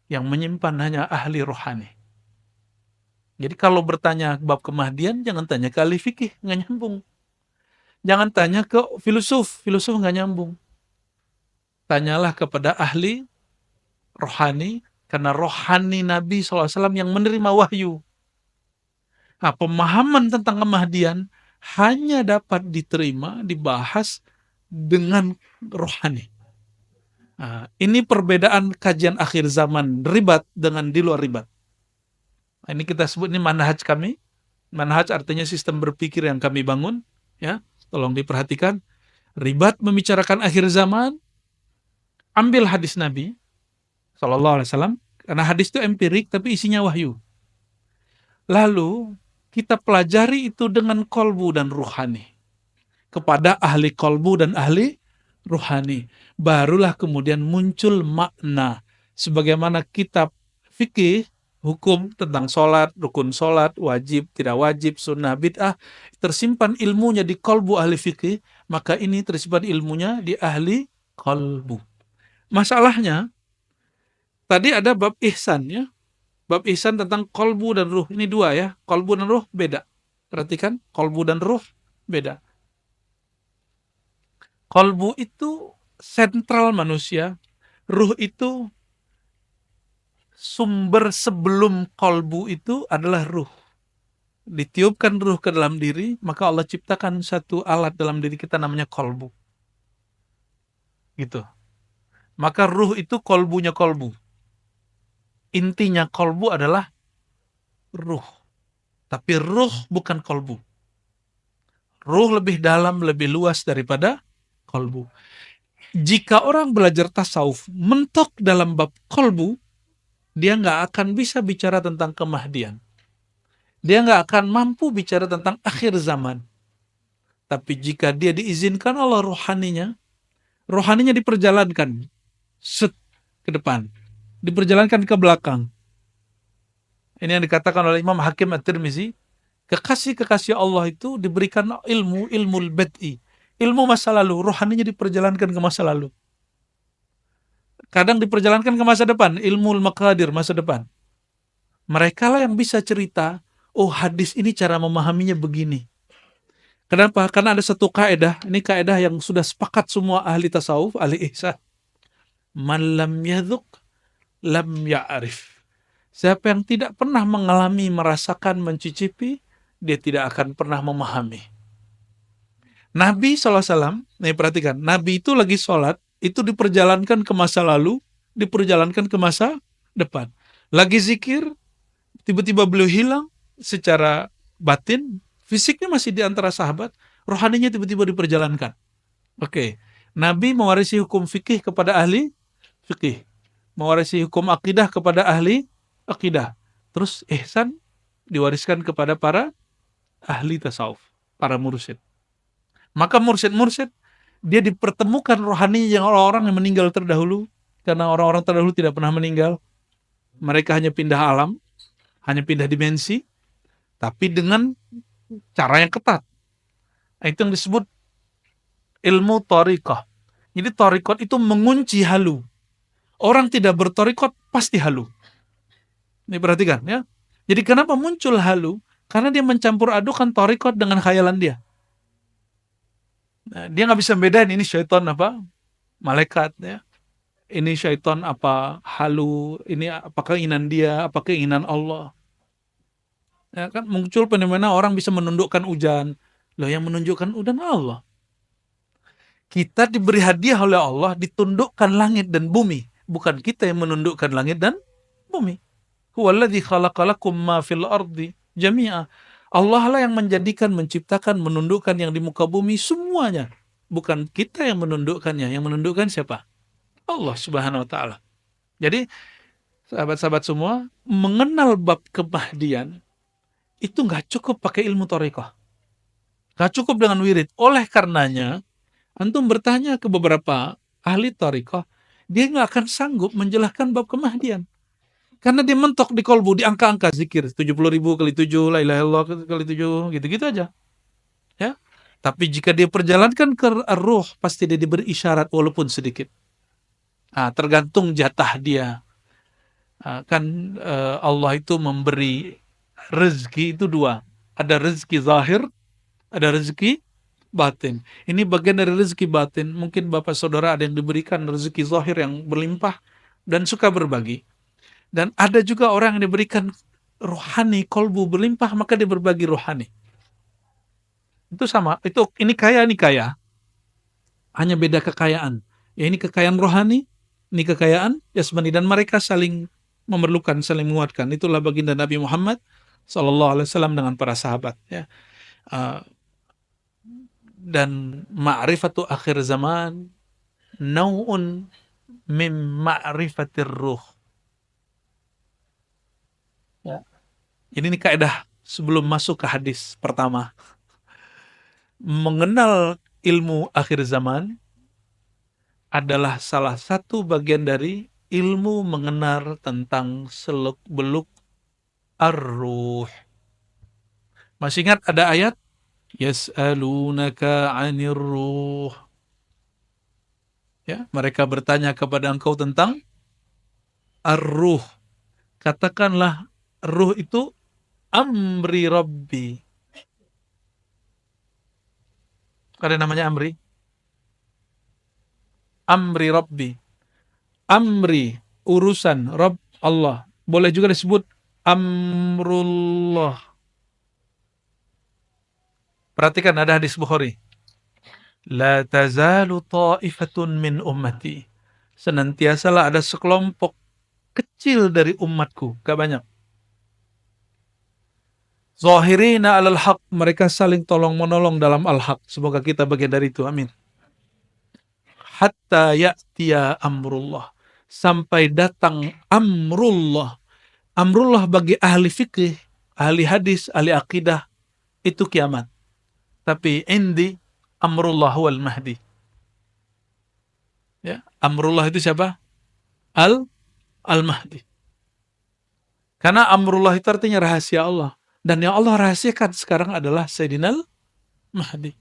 Speaker 1: Yang menyimpan hanya ahli rohani. Jadi kalau bertanya bab kemahdian, jangan tanya ke ahli fikih, nggak nyambung. Jangan tanya ke filosof nggak nyambung. Tanyalah kepada ahli rohani, karena rohani Nabi SAW yang menerima wahyu. Nah, pemahaman tentang kemahdian hanya dapat diterima, dibahas dengan rohani. Nah, ini perbedaan kajian akhir zaman ribat dengan di luar ribat. Nah, ini kita sebut ini manhaj kami. Manhaj artinya sistem berpikir yang kami bangun. Ya, tolong diperhatikan. Ribat membicarakan akhir zaman. Ambil hadis Nabi SAW, karena hadis itu empirik tapi isinya wahyu. Lalu kita pelajari itu dengan kolbu dan ruhani. Kepada ahli kolbu dan ahli ruhani. Barulah kemudian muncul makna. Sebagaimana kitab fikih, hukum tentang sholat, rukun sholat, wajib, tidak wajib, sunnah, bid'ah, tersimpan ilmunya di kolbu ahli fikih, maka ini tersimpan ilmunya di ahli kolbu. Masalahnya, tadi ada bab ihsan ya. Bab ihsan tentang kolbu dan ruh. Ini dua ya. Kolbu dan ruh beda. Perhatikan, kolbu dan ruh beda. Kolbu itu sentral manusia. Ruh itu sumber sebelum kolbu itu adalah ruh. Ditiupkan ruh ke dalam diri, maka Allah ciptakan satu alat dalam diri kita namanya kolbu. Gitu. Maka ruh itu kolbunya kolbu. Intinya kolbu adalah ruh. Tapi ruh bukan kolbu. Ruh lebih dalam, lebih luas daripada kolbu. Jika orang belajar tasawuf mentok dalam bab kolbu, dia nggak akan bisa bicara tentang kemahdian. Dia nggak akan mampu bicara tentang akhir zaman. Tapi jika dia diizinkan Allah rohaninya diperjalankan ke depan, diperjalankan ke belakang. Ini yang dikatakan oleh Imam Hakim At-Tirmizi, kekasih-kekasih Allah itu diberikan ilmu bad'i, ilmu masa lalu, rohaninya diperjalankan ke masa lalu. Kadang diperjalankan ke masa depan, ilmu maqadir masa depan. Mereka lah yang bisa cerita, oh hadis ini cara memahaminya begini. Kenapa? Karena ada satu kaidah, ini kaidah yang sudah sepakat semua ahli tasawuf, ahli ihsan. Man lam yadhuq, lam ya'rif. Siapa yang tidak pernah mengalami, merasakan, mencicipi, dia tidak akan pernah memahami. Nabi SAW, nih perhatikan, Nabi itu lagi sholat, itu diperjalankan ke masa lalu, diperjalankan ke masa depan. Lagi zikir, tiba-tiba beliau hilang secara batin, fisiknya masih di antara sahabat, rohaninya tiba-tiba diperjalankan. Oke, Nabi mewarisi hukum fikih kepada ahli fikih, mewarisi hukum akidah kepada ahli akidah. Terus ihsan diwariskan kepada para ahli tasawuf, para mursyid. Maka mursyid-mursyid dia dipertemukan rohani yang orang-orang yang meninggal terdahulu, karena orang-orang terdahulu tidak pernah meninggal. Mereka hanya pindah alam, hanya pindah dimensi, tapi dengan cara yang ketat. Itu yang disebut ilmu thariqah. Jadi thariqat itu mengunci halu. Orang tidak berthariqat pasti halu. Ini perhatikan ya. Jadi kenapa muncul halu? Karena dia mencampur adukan thariqat dengan khayalan dia. Nah, dia nggak bisa bedain ini syaitan apa malaikat ya. Ini syaitan apa halu, ini apa keinginan dia, apa keinginan Allah. Ya kan muncul fenomena orang bisa menundukkan hujan. Loh yang menunjukkan hujan Allah. Kita diberi hadiah oleh Allah ditundukkan langit dan bumi, bukan kita yang menundukkan langit dan bumi. Huwallazi khalaqalakum ma fil ardi jami'a. Allah lah yang menjadikan, menciptakan, menundukkan yang di muka bumi semuanya. Bukan kita yang menundukkannya. Yang menundukkan siapa? Allah Subhanahu wa ta'ala. Jadi sahabat-sahabat semua, mengenal bab kemahdian itu nggak cukup pakai ilmu thariqah. Nggak cukup dengan wirid. Oleh karenanya, antum bertanya ke beberapa ahli thariqah, dia nggak akan sanggup menjelaskan bab kemahdian. Karena dia mentok di kolbu, di angka-angka zikir. 70.000 kali 7, la ilaha illallah kali 7, gitu-gitu aja. Ya. Tapi jika dia perjalankan ke ruh, pasti dia diberi isyarat walaupun sedikit. Tergantung jatah dia. Allah itu memberi rezeki itu dua. Ada rezeki zahir, ada rezeki batin. Ini bagian dari rezeki batin. Mungkin bapak saudara ada yang diberikan rezeki zahir yang berlimpah dan suka berbagi. Dan ada juga orang yang diberikan rohani, kolbu berlimpah, maka dia berbagi rohani. Itu sama. Ini kaya. Hanya beda kekayaan. Ya, ini kekayaan rohani, ini kekayaan jasmani, dan mereka saling memerlukan, saling menguatkan. Itulah baginda Nabi Muhammad SAW dengan para sahabat. Ya. Dan ma'rifatu akhir zaman nau'un min ma'rifatir ruh. Ya. Jadi ini kaidah sebelum masuk ke hadis pertama. Mengenal ilmu akhir zaman adalah salah satu bagian dari ilmu mengenal tentang seluk-beluk ar-ruh. Masih ingat ada ayat? Yas'alunaka 'anir ruh. Ya, mereka bertanya kepada engkau tentang ar-ruh. Katakanlah ruh itu amri rabbi. Ada namanya amri? Amri rabbi. Amri, urusan Rabb Allah. Boleh juga disebut amrullah. Perhatikan ada hadis Bukhari. La tazalu ta'ifatun min ummati. Senantiasalah ada sekelompok kecil dari umatku, gak banyak. Zahirina alal haq, mereka saling tolong menolong dalam al-haq. Semoga kita bagian dari itu, amin. Hatta ya'tiya amrullah, sampai datang amrullah. Amrullah bagi ahli fikih, ahli hadis, ahli akidah, itu kiamat. Tapi indi amrullah wal mahdi. Ya, amrullah itu siapa? Al-Mahdi. Karena amrullah itu artinya rahasia Allah. Dan yang Allah rahasiakan sekarang adalah Sayyidina Al-Mahdi.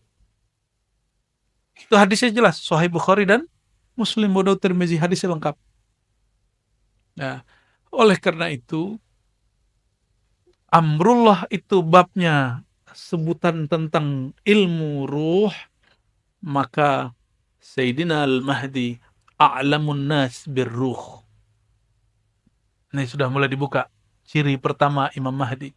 Speaker 1: Itu hadisnya jelas. Sahih Bukhari dan Muslim, Abu Daud, Tirmizi, hadisnya lengkap. Nah, oleh karena itu, amrullah itu babnya sebutan tentang ilmu ruh, maka Sayyidina Al-Mahdi a'lamun nas birruh. Ini sudah mulai dibuka. Ciri pertama Imam Mahdi.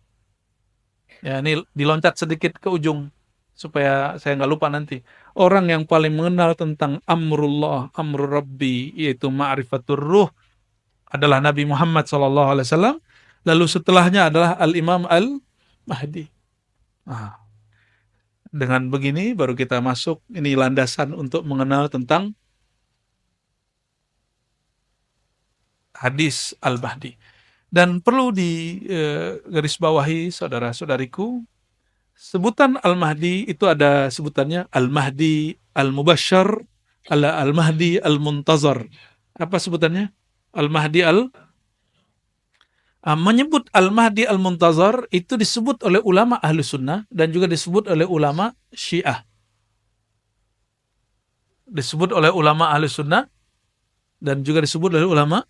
Speaker 1: Ya, ini diloncat sedikit ke ujung supaya saya nggak lupa nanti. Orang yang paling mengenal tentang amrullah, amrul rabbi, yaitu ma'rifatur ruh, adalah Nabi Muhammad SAW. Lalu setelahnya adalah Al-Imam Al-Mahdi. Dengan begini baru kita masuk, ini landasan untuk mengenal tentang hadis Al-Mahdi. Dan perlu digarisbawahi saudara-saudariku, sebutan Al-Mahdi itu ada sebutannya Al-Mahdi Al-Mubasyar, Al-Mahdi Al-Muntazar. Apa sebutannya? Al-Mahdi menyebut Al-Mahdi Al-Muntazar itu disebut oleh ulama Ahlu Sunnah dan juga disebut oleh ulama Syiah. Disebut oleh ulama Ahlu Sunnah dan juga disebut oleh ulama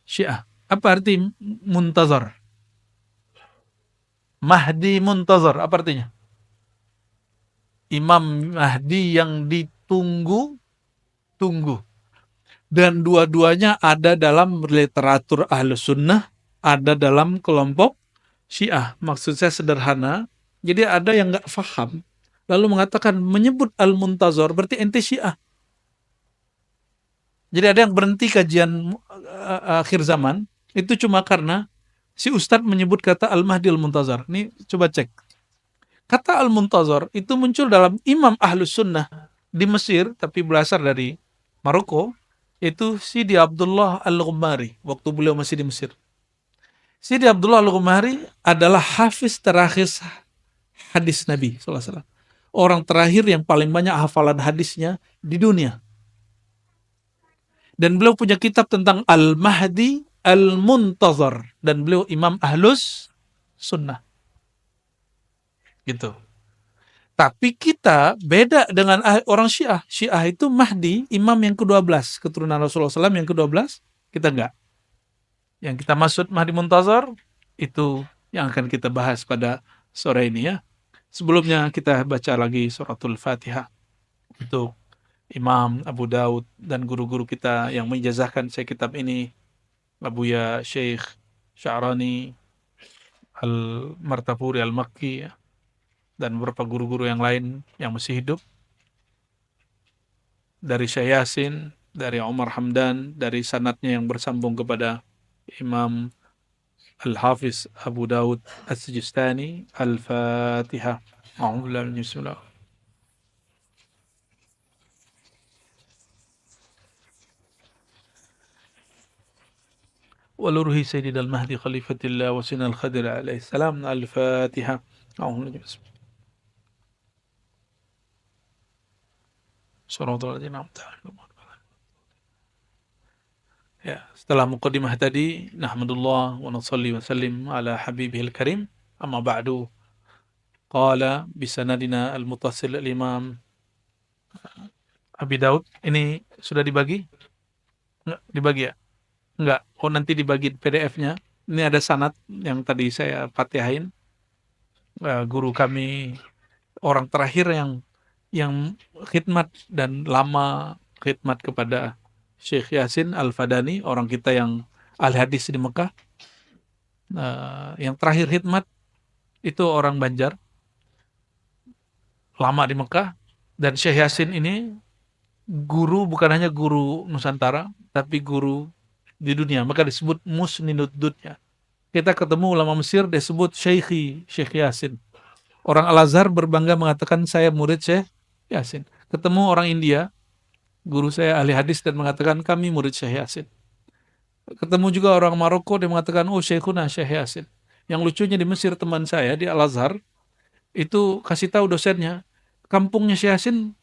Speaker 1: Syiah. Apa arti muntazar? Mahdi muntazar, apa artinya? Imam Mahdi yang ditunggu-tunggu. Dan dua-duanya ada dalam literatur Ahlus Sunnah, ada dalam kelompok Syiah. Maksud saya sederhana, jadi ada yang nggak paham, lalu mengatakan menyebut Al-Muntazar berarti ente Syiah. Jadi ada yang berhenti kajian akhir zaman, itu cuma karena si Ustadz menyebut kata Al-Mahdi Al-Muntazar. Ini coba cek. Kata Al-Muntazar itu muncul dalam Imam Ahlus Sunnah di Mesir, tapi berasal dari Maroko. itu Sidi Abdullah Al-Ghumari waktu beliau masih di Mesir. Sidi Abdullah Al-Ghumari adalah hafiz terakhir hadis Nabi SAW. Orang terakhir yang paling banyak hafalan hadisnya di dunia. Dan beliau punya kitab tentang Al-Mahdi Al-Muntazar. Dan beliau imam ahlus sunnah. Gitu. Tapi kita beda dengan orang Syiah. Syiah itu Mahdi, imam yang ke-12. Keturunan Rasulullah SAW yang ke-12. Kita enggak. Yang kita maksud Mahdi Muntazar, itu yang akan kita bahas pada sore ini ya. Sebelumnya kita baca lagi suratul Fatihah untuk Imam Abu Daud dan guru-guru kita yang menjazahkan saya kitab ini, Abuya Syekh Sya'rani Al-Martapuri Al-Makki ya, dan beberapa guru-guru yang lain yang masih hidup, dari Syekh Yasin, dari Umar Hamdan, dari sanadnya yang bersambung kepada Imam Al-Hafiz Abu Daud As-Sijistani. Al-Fatihah. A'udzubillahi minasyaitonir rajim. ولروه سيدنا المهدي خليفة الله وسيدنا الخضر عليه السلام. الفاتحة. صراط الذين أنعمت عليهم. Ya, setelah muqaddimah tadi, nahmadullah wa nusalli wa sallim ala habibihil karim. Amma ba'du. Qala bisanadina al-muttasil al-imam Abi Daud. Ini sudah dibagi? Enggak dibagi ya? Enggak. Oh, nanti dibagi PDF-nya. Ini ada sanad yang tadi saya fatihain. Guru kami orang terakhir yang khidmat dan lama khidmat kepada Syekh Yasin Al-Fadani, orang kita yang ahli hadis di Mekah. Yang terakhir khidmat itu orang Banjar, lama di Mekah. Dan Syekh Yasin ini guru, bukan hanya guru Nusantara, tapi guru di dunia. Maka disebut musninud dunya. Kita ketemu ulama Mesir, disebut Syekh Yasin. Orang Al-Azhar berbangga mengatakan saya murid Syekh Yasin. Ketemu orang India, guru saya ahli hadis, dan mengatakan kami murid Syekh Yasin. Ketemu juga orang Maroko, dia mengatakan oh Syekhuna Syekh Yasin. Yang lucunya di Mesir, teman saya di Al-Azhar itu kasih tahu dosennya, kampungnya Syekh Yasin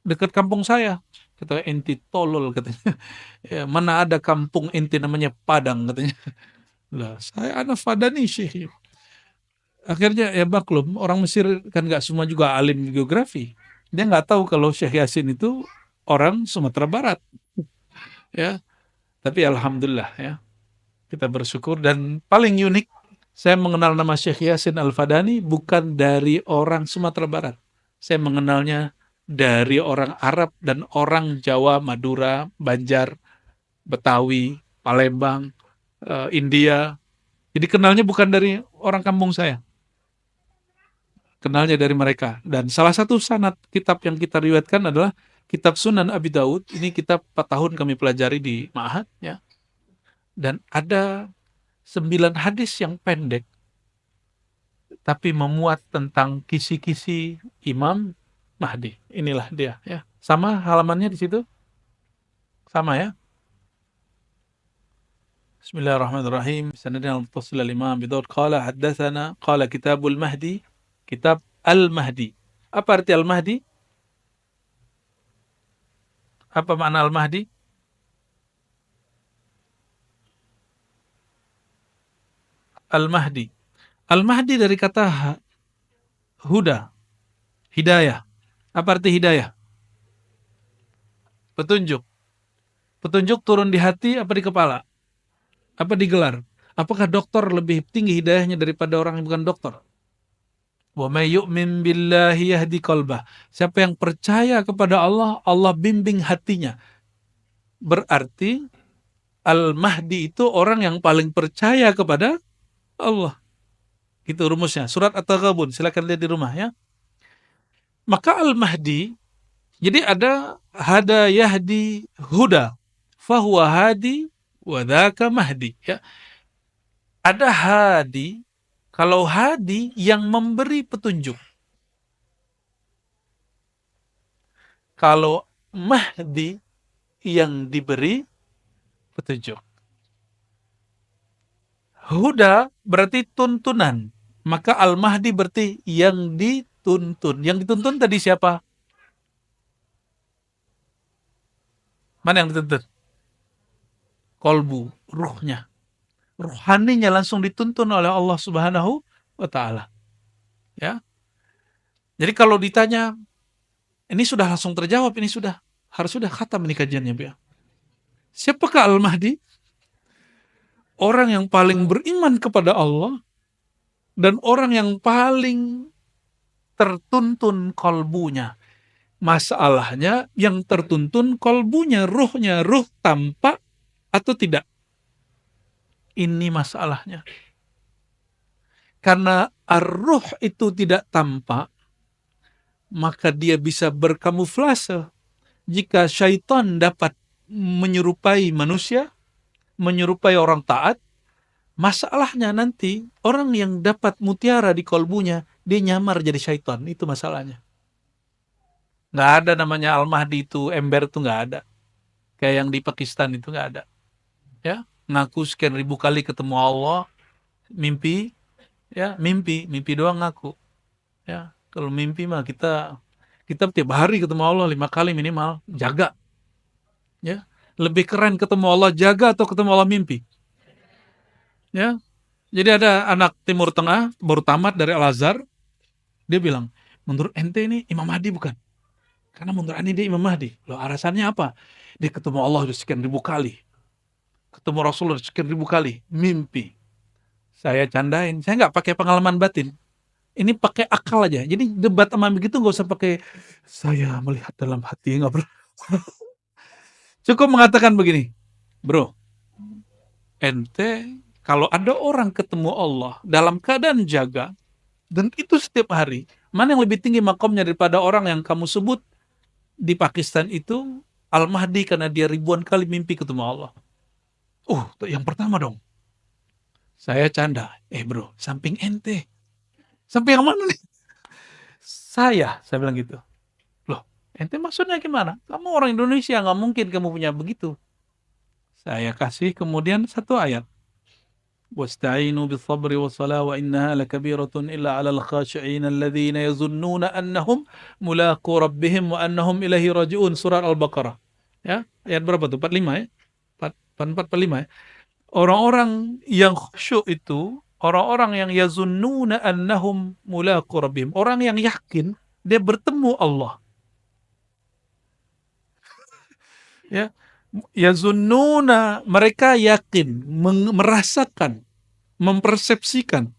Speaker 1: dekat kampung saya. Kata enti tolol katanya. Ya, mana ada kampung enti namanya Padang katanya. Lah, saya anak Fadani Syekh. Akhirnya ya maklum, orang Mesir kan nggak semua juga alim geografi. Dia nggak tahu kalau Syekh Yasin itu orang Sumatera Barat. Ya, tapi alhamdulillah ya, kita bersyukur. Dan paling unik, saya mengenal nama Syekh Yasin Al-Fadani bukan dari orang Sumatera Barat. Saya mengenalnya dari orang Arab dan orang Jawa, Madura, Banjar, Betawi, Palembang, India. Jadi kenalnya bukan dari orang kampung saya. Kenalnya dari mereka. Dan salah satu sanad kitab yang kita riwayatkan adalah kitab Sunan Abi Daud. Ini kitab 4 tahun kami pelajari di Ma'had ya. Dan ada 9 hadis yang pendek tapi memuat tentang kisi-kisi Imam Mahdi. Inilah dia ya. Sama halamannya di situ? Sama ya? Bismillahirrahmanirrahim. Sanadina al-muttasil al-Imam Abi Daud qala haddatsana qala kitabul Mahdi. Kitab Al-Mahdi. Apa arti Al-Mahdi? Apa makna Al-Mahdi? Al-Mahdi. Al-Mahdi dari kata huda, hidayah. Apa arti hidayah? Petunjuk. Petunjuk turun di hati apa di kepala? Apa di gelar? Apakah dokter lebih tinggi hidayahnya daripada orang yang bukan dokter? Wa may yu'min billahi yahdi qalbah. Siapa yang percaya kepada Allah, Allah bimbing hatinya. Berarti Al-Mahdi itu orang yang paling percaya kepada Allah. Itu rumusnya. Surat At-Taghabun, silakan lihat di rumah ya. Maka Al-Mahdi, jadi ada hada yahdi huda, fahuwa hadi wa dzaka mahdi ya. Ada hadi, kalau hadi yang memberi petunjuk. Kalau Mahdi yang diberi petunjuk. Huda berarti tuntunan. Maka Al-Mahdi berarti yang dituntun. Yang dituntun tadi siapa? Mana yang dituntun? Kolbu, ruhnya. Ruhaninya langsung dituntun oleh Allah Subhanahu wa Ta'ala. Ya. Jadi kalau ditanya, ini sudah langsung terjawab, ini harus sudah khatam ini kajiannya, ya. Siapakah Al-Mahdi? Orang yang paling beriman kepada Allah dan orang yang paling tertuntun kolbunya. Masalahnya yang tertuntun kolbunya, ruhnya, ruh tampak atau tidak. Ini masalahnya. Karena ar-ruh itu tidak tampak, maka dia bisa berkamuflase. Jika syaitan dapat menyerupai manusia, menyerupai orang taat, masalahnya nanti orang yang dapat mutiara di kolbunya, dia nyamar jadi syaitan. Itu masalahnya. Nggak ada namanya Al-Mahdi itu, ember itu nggak ada. Kayak yang di Pakistan itu nggak ada. Ya, ngaku sekian ribu kali ketemu Allah, mimpi doang ngaku. Ya, kalau mimpi mah kita tiap hari ketemu Allah 5 kali minimal, jaga. Ya, lebih keren ketemu Allah jaga atau ketemu Allah mimpi. Ya, jadi ada anak Timur Tengah baru tamat dari Al-Azhar, dia bilang, menurut ente ini Imam Mahdi bukan? Karena menurut ente dia Imam Mahdi. Loh, alasannya apa? Dia ketemu Allah udah sekian ribu kali. Ketemu Rasulullah sekian ribu kali, mimpi. Saya candain, saya nggak pakai pengalaman batin. Ini pakai akal aja. Jadi debat sama begitu nggak usah pakai saya melihat dalam hati, nggak perlu. Cukup mengatakan begini, bro, ente kalau ada orang ketemu Allah dalam keadaan jaga, dan itu setiap hari, mana yang lebih tinggi makomnya daripada orang yang kamu sebut di Pakistan itu Al-Mahdi karena dia ribuan kali mimpi ketemu Allah. Yang pertama dong. Saya canda, bro, samping ente. Samping yang mana nih? Saya bilang gitu. Loh, ente maksudnya gimana? Kamu orang Indonesia, nggak mungkin kamu punya begitu. Saya kasih kemudian satu ayat. Wasta'inu bis-sabri was-salah wa innaha lakabiratun illa 'alal khashi'in alladhina yazunnuna annahum mulaqu rabbihim wa annahum ilaihi raji'un. Surah Al-Baqarah. Ya, ayat berapa tuh? 45 ya? 44 45 ya? Orang-orang yang khusyuk itu, orang-orang yang yazunnuna annahum mulaqu rabbihim, orang yang yakin dia bertemu Allah. Ya, yazunnuna, mereka yakin, merasakan, mempersepsikan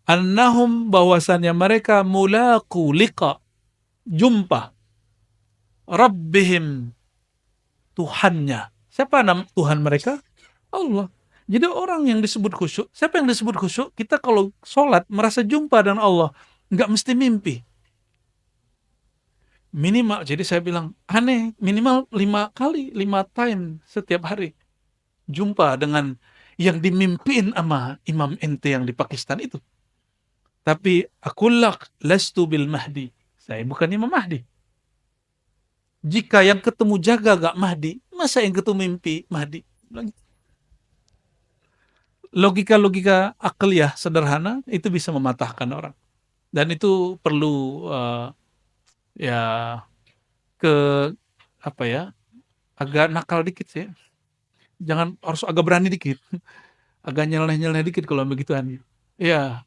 Speaker 1: annahum, bahwasannya mereka mulaqu, liqa, jumpa rabbihim, Tuhannya. Siapa nama Tuhan mereka? Allah. Jadi orang yang disebut khusyuk, siapa yang disebut khusyuk? Kita kalau sholat merasa jumpa dengan Allah, nggak mesti mimpi. Minimal, jadi saya bilang aneh, minimal 5 kali, 5 time setiap hari jumpa dengan yang dimimpiin sama Imam ente yang di Pakistan itu. Tapi akullak lastu bil Mahdi, saya bukan Imam Mahdi. Jika yang ketemu jaga gak Mahdi, masa yang ketemu mimpi Mahdi? Logika-logika akliyah sederhana itu bisa mematahkan orang. Dan itu perlu agak nakal dikit sih. Harus agak berani dikit. Agak nyeleneh-nyeleneh dikit kalau begituan. Iya,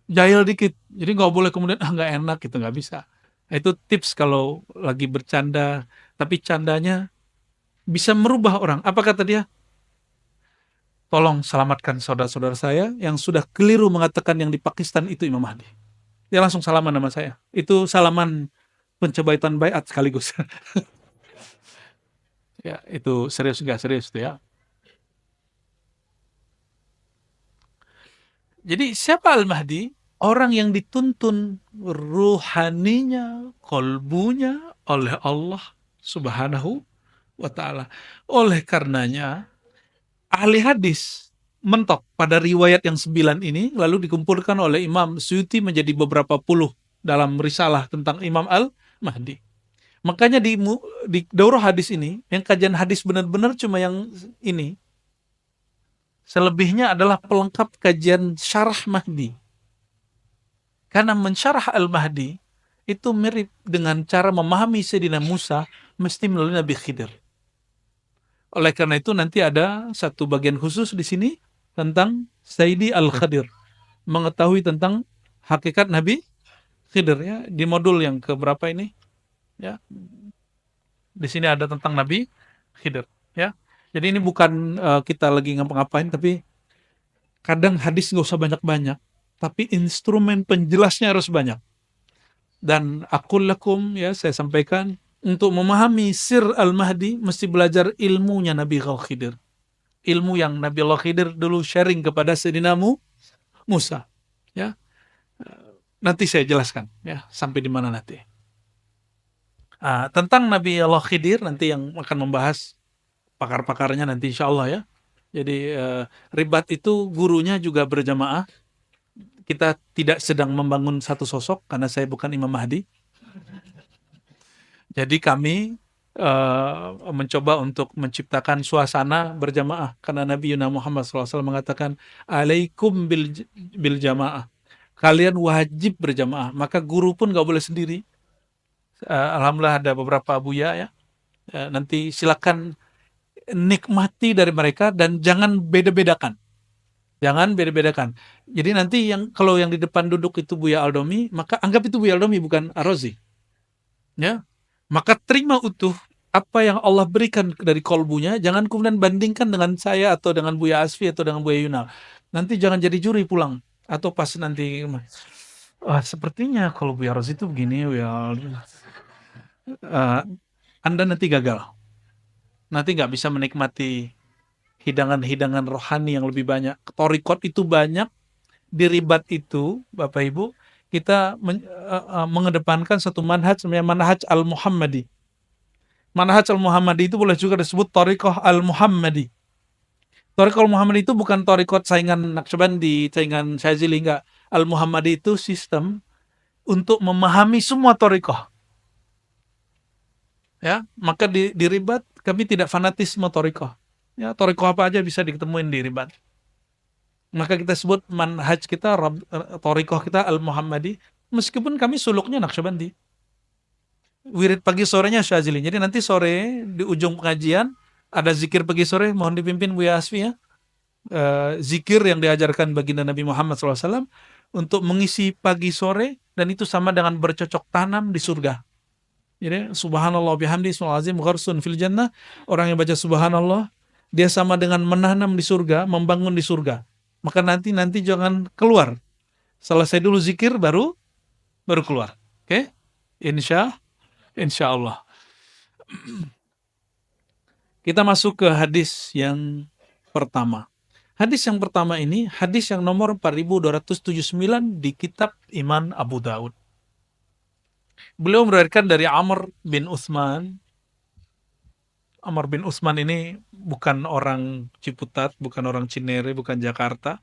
Speaker 1: jahil dikit. Jadi nggak boleh kemudian nggak enak gitu, nggak bisa. Itu tips kalau lagi bercanda, tapi candanya bisa merubah orang. Apa kata dia? Tolong selamatkan saudara-saudara saya yang sudah keliru mengatakan yang di Pakistan itu Imam Mahdi. Dia langsung salaman sama saya. Itu salaman pencobaitan baiat sekaligus. Ya, itu serius nggak serius itu ya. Jadi siapa Al-Mahdi? Orang yang dituntun ruhaninya, kolbunya oleh Allah Subhanahu wa Ta'ala. Oleh karenanya, ahli hadis mentok pada riwayat yang 9 ini, lalu dikumpulkan oleh Imam Suyuti menjadi beberapa puluh dalam risalah tentang Imam Al-Mahdi. Makanya di daurah hadis ini, yang kajian hadis benar-benar cuma yang ini. Selebihnya adalah pelengkap kajian syarah Mahdi. Karena mensyarah Al-Mahdi itu mirip dengan cara memahami Sayyidina Musa mesti melalui Nabi Khidir. Oleh karena itu nanti ada satu bagian khusus di sini tentang Sayyidi Al-Khadir, mengetahui tentang hakikat Nabi Khidir, ya, di modul yang keberapa ini, ya. Di sini ada tentang Nabi Khidir, ya. Jadi ini bukan kita lagi ngapa-ngapain, tapi kadang hadis nggak usah banyak-banyak, tapi instrumen penjelasnya harus banyak. Dan aqul lakum, ya, saya sampaikan, untuk memahami sir Al-Mahdi mesti belajar ilmunya Nabi Khidir. Ilmu yang Nabi Allah Khidir dulu sharing kepada Sayyidina Musa, ya. Nanti saya jelaskan, ya, sampai di mana nanti. Tentang Nabi Allah Khidir nanti yang akan membahas pakar-pakarnya nanti insya Allah, ya. Jadi ribat itu gurunya juga berjamaah. Kita tidak sedang membangun satu sosok karena saya bukan Imam Mahdi. Jadi kami mencoba untuk menciptakan suasana berjamaah karena Nabi Muhammad SAW mengatakan alaikum bil jamaah, kalian wajib berjamaah, maka guru pun gak boleh sendiri. Alhamdulillah ada beberapa buya, ya. Nanti silakan nikmati dari mereka dan jangan beda-bedakan. Jangan beda-bedakan. Jadi nanti kalau yang di depan duduk itu Buya Aldomi, maka anggap itu Buya Aldomi bukan Ar-Razi. Ya. Maka terima utuh apa yang Allah berikan dari kolbunya, jangan kemudian bandingkan dengan saya atau dengan Buya Asfi atau dengan Buya Yunal. Nanti jangan jadi juri pulang. Atau pas nanti, sepertinya kalau Buya Razi itu begini, ya, Anda nanti gagal. Nanti nggak bisa menikmati hidangan-hidangan rohani yang lebih banyak. Torikot itu banyak, di ribat itu, Bapak Ibu, kita mengedepankan satu manhaj, namanya manhaj al-Muhammadi. Manhaj al-Muhammadi itu boleh juga disebut Torikoh al-Muhammadi. Torikoh al-Muhammadi itu bukan torikot saingan Naqsyabandi, saingan Syazili, enggak. Al-Muhammadi itu sistem untuk memahami semua torikoh. Ya, maka di ribat kami tidak fanatisme torikoh. Ya, torikoh apa aja bisa diketemuin di ribat. Maka kita sebut manhaj kita, torikoh kita al-Muhammadi, meskipun kami suluknya Naqsyabandi. Wirid pagi sorenya Syazili. Jadi nanti sore di ujung pengajian ada zikir pagi sore, mohon dipimpin Buya Asfi, ya. Zikir yang diajarkan baginda Nabi Muhammad SAW untuk mengisi pagi sore, dan itu sama dengan bercocok tanam di surga. Jadi subhanallah bihamdi ismul azim gharsun fil jannah. Orang yang baca subhanallah, dia sama dengan menanam di surga, membangun di surga. Maka nanti jangan keluar. Selesai dulu zikir baru keluar. Oke? Insya Allah. Kita masuk ke hadis yang pertama. Hadis yang pertama ini hadis yang nomor 4279 di kitab Iman Abu Daud. Beliau meriwayatkan dari Amr bin Utsman. Amr bin Utsman ini bukan orang Ciputat, bukan orang Cinere, bukan Jakarta.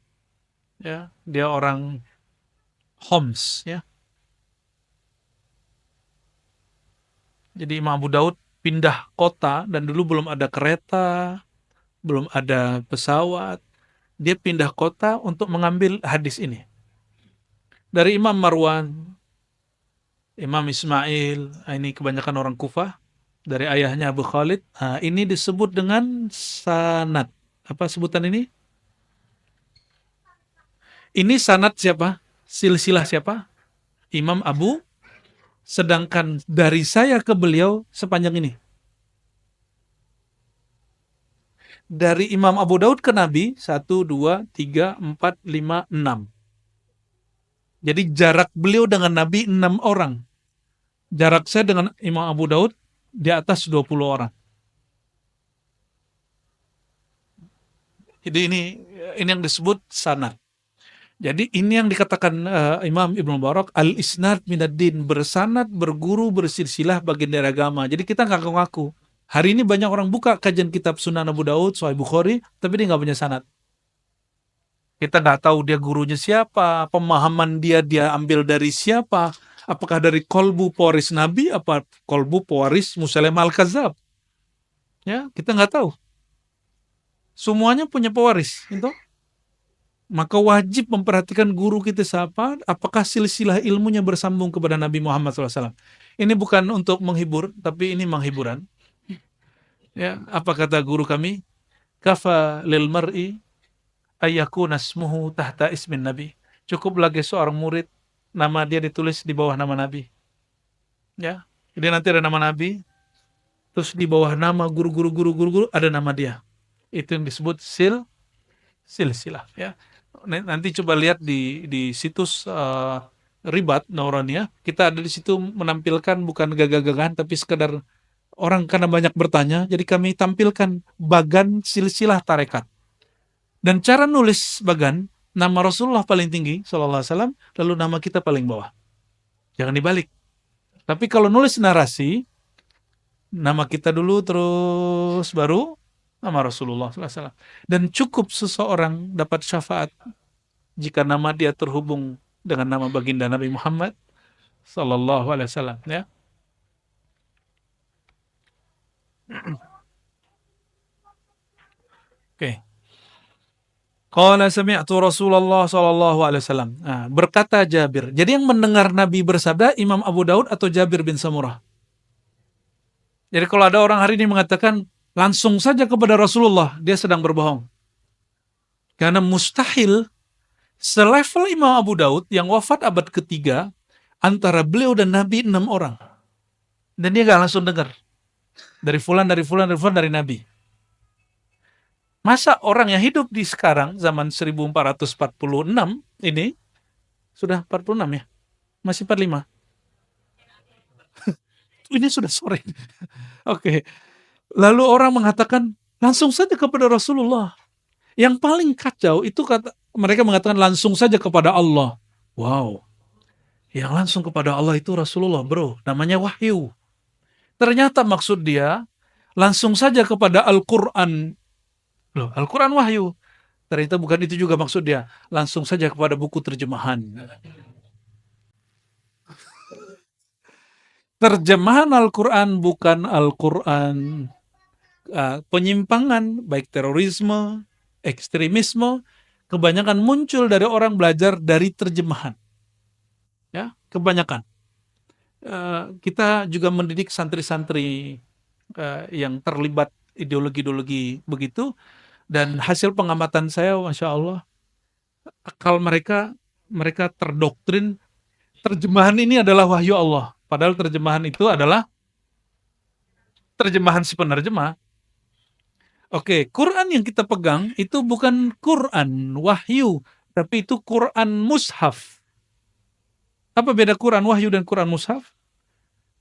Speaker 1: Ya, dia orang Homs, ya. Jadi Imam Abu Daud pindah kota, dan dulu belum ada kereta, belum ada pesawat. Dia pindah kota untuk mengambil hadis ini. Dari Imam Marwan, Imam Ismail, ini kebanyakan orang Kufah, dari ayahnya Abu Khalid. Ini disebut dengan sanad. Apa sebutan ini? Ini sanad siapa? Silsilah siapa? Imam Abu. Sedangkan dari saya ke beliau sepanjang ini. Dari Imam Abu Daud ke Nabi 1, 2, 3, 4, 5, 6. Jadi jarak beliau dengan Nabi 6 orang. Jarak saya dengan Imam Abu Daud di atas 20 orang. Jadi ini yang disebut sanad. Jadi ini yang dikatakan Imam Ibnu Mubarak, al-isnad minad-din, bersanad, berguru, bersilsilah bagian dari agama. Jadi kita nggak ngaku-ngaku. Hari ini banyak orang buka kajian kitab Sunan Abu Daud, Sahih Bukhari, tapi dia nggak punya sanad. Kita nggak tahu dia gurunya siapa, pemahaman dia ambil dari siapa, Apakah dari kolbu pewaris Nabi, apa kolbu pewaris Musailamah Al-Kadzab? Ya, kita nggak tahu. Semuanya punya pewaris, itu. Maka wajib memperhatikan guru kita siapa, apakah silsilah ilmunya bersambung kepada Nabi Muhammad SAW. Ini bukan untuk menghibur, tapi ini menghiburan. Ya, apa kata guru kami? Kafa lil mar'i ayyakuna ismuhu tahta ismin Nabi. Cukup lagi seorang murid, nama dia ditulis di bawah nama Nabi. Ya, jadi nanti ada nama Nabi, terus di bawah nama guru-guru ada nama dia. Itu yang disebut silsilah. Ya, nanti coba lihat di situs Ribat Nauraniyah, kita ada di situ menampilkan bukan gagah-gagahan tapi sekedar orang karena banyak bertanya, jadi kami tampilkan bagan silsilah tarekat. Dan cara nulis bagan, nama Rasulullah paling tinggi, sallallahu alaihi wasallam, lalu nama kita paling bawah. Jangan dibalik. Tapi kalau nulis narasi, nama kita dulu terus baru nama Rasulullah sallallahu alaihi wasallam. Dan cukup seseorang dapat syafaat jika nama dia terhubung dengan nama baginda Nabi Muhammad sallallahu alaihi wasallam, ya. Oke. Qala sami'tu Rasulullah sallallahu alaihi wasallam. Nah, berkata Jabir. Jadi yang mendengar Nabi bersabda Imam Abu Daud atau Jabir bin Samurah? Jadi kalau ada orang hari ini mengatakan langsung saja kepada Rasulullah, dia sedang berbohong. Karena mustahil selevel Imam Abu Daud yang wafat abad ketiga, antara beliau dan Nabi 6 orang. Dan dia gak langsung dengar. Dari fulan, dari Nabi. Masa orang yang hidup di sekarang, zaman 1446 ini, sudah 46 ya? Masih 45? Ini sudah sore. Oke. Lalu orang mengatakan, langsung saja kepada Rasulullah. Yang paling kacau itu mereka mengatakan langsung saja kepada Allah. Wow. Yang langsung kepada Allah itu Rasulullah, bro. Namanya wahyu. Ternyata maksud dia, langsung saja kepada Al-Quran. Loh, Al-Quran wahyu. Ternyata bukan itu juga maksud dia. Langsung saja kepada buku terjemahan. Terjemahan Al-Quran bukan Al-Quran penyimpangan, baik terorisme, ekstremisme, kebanyakan muncul dari orang belajar dari terjemahan. Ya, kebanyakan. Kita juga mendidik santri-santri yang terlibat ideologi-ideologi begitu, dan hasil pengamatan saya, Masya Allah, akal mereka terdoktrin terjemahan ini adalah wahyu Allah. Padahal terjemahan itu adalah terjemahan si penerjemah. Oke, Quran yang kita pegang itu bukan Quran wahyu, tapi itu Quran mushaf. Apa beda Quran wahyu dan Quran mushaf?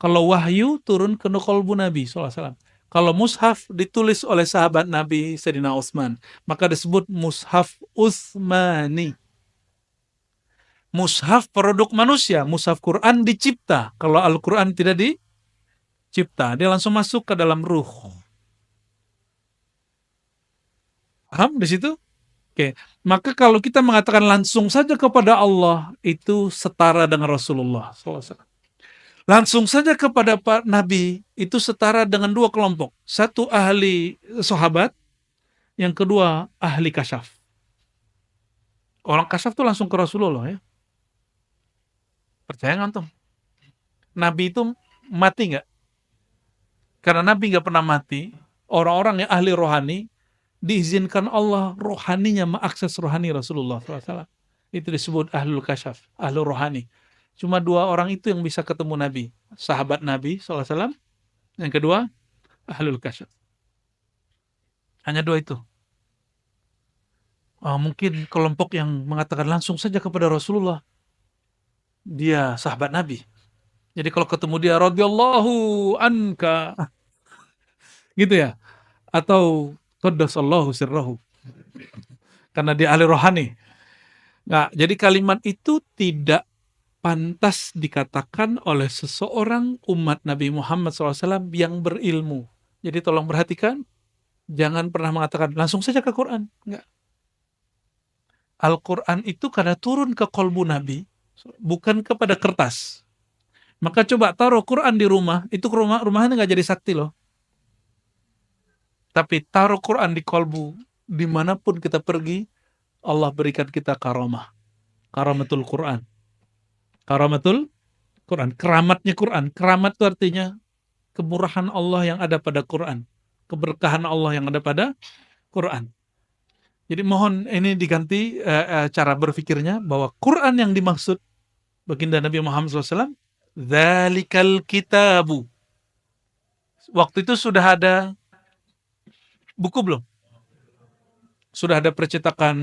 Speaker 1: Kalau wahyu turun ke qalbu Nabi SAW. Kalau mushaf ditulis oleh sahabat Nabi Sayyidina Utsman, maka disebut mushaf Utsmani. Mushaf produk manusia, mushaf Quran dicipta. Kalau Al-Quran tidak dicipta, dia langsung masuk ke dalam ruh. Paham di situ? Oke, maka kalau kita mengatakan langsung saja kepada Allah, itu setara dengan Rasulullah SAW. Langsung saja kepada Pak Nabi, itu setara dengan dua kelompok. Satu ahli sahabat, yang kedua ahli kasyaf. Orang kasyaf itu langsung ke Rasulullah, ya. Percaya nggak, Tom? Nabi itu mati nggak? Karena Nabi nggak pernah mati. Orang-orang yang ahli rohani diizinkan Allah rohaninya mengakses rohani Rasulullah SAW. Itu disebut ahlul kasyaf, ahlul rohani. Cuma dua orang itu yang bisa ketemu Nabi. Sahabat Nabi SAW. Yang kedua, ahlul kasyaf. Hanya dua itu. Mungkin kelompok yang mengatakan langsung saja kepada Rasulullah, dia sahabat Nabi. Jadi kalau ketemu dia, radhiyallahu anka, gitu ya. Atau qaddasallahu sirrahu. Karena dia ahli rohani. Nah, jadi kalimat itu tidak pantas dikatakan oleh seseorang umat Nabi Muhammad SAW yang berilmu. Jadi tolong perhatikan, jangan pernah mengatakan langsung saja ke Quran. Enggak. Al-Quran itu karena turun ke kolbu Nabi, bukan kepada kertas. Maka coba taruh Quran di rumah, itu rumahnya nggak jadi sakti loh. Tapi taruh Quran di kolbu, dimanapun kita pergi, Allah berikan kita karamah. Karamatul Quran. Karamatul Quran. Keramatnya Quran. Keramat itu artinya kemurahan Allah yang ada pada Quran. Keberkahan Allah yang ada pada Quran. Jadi mohon ini diganti cara berpikirnya bahwa Quran yang dimaksud baginda Nabi Muhammad SAW, Dzalikal kitabu. Waktu itu sudah ada buku belum? Sudah ada percetakan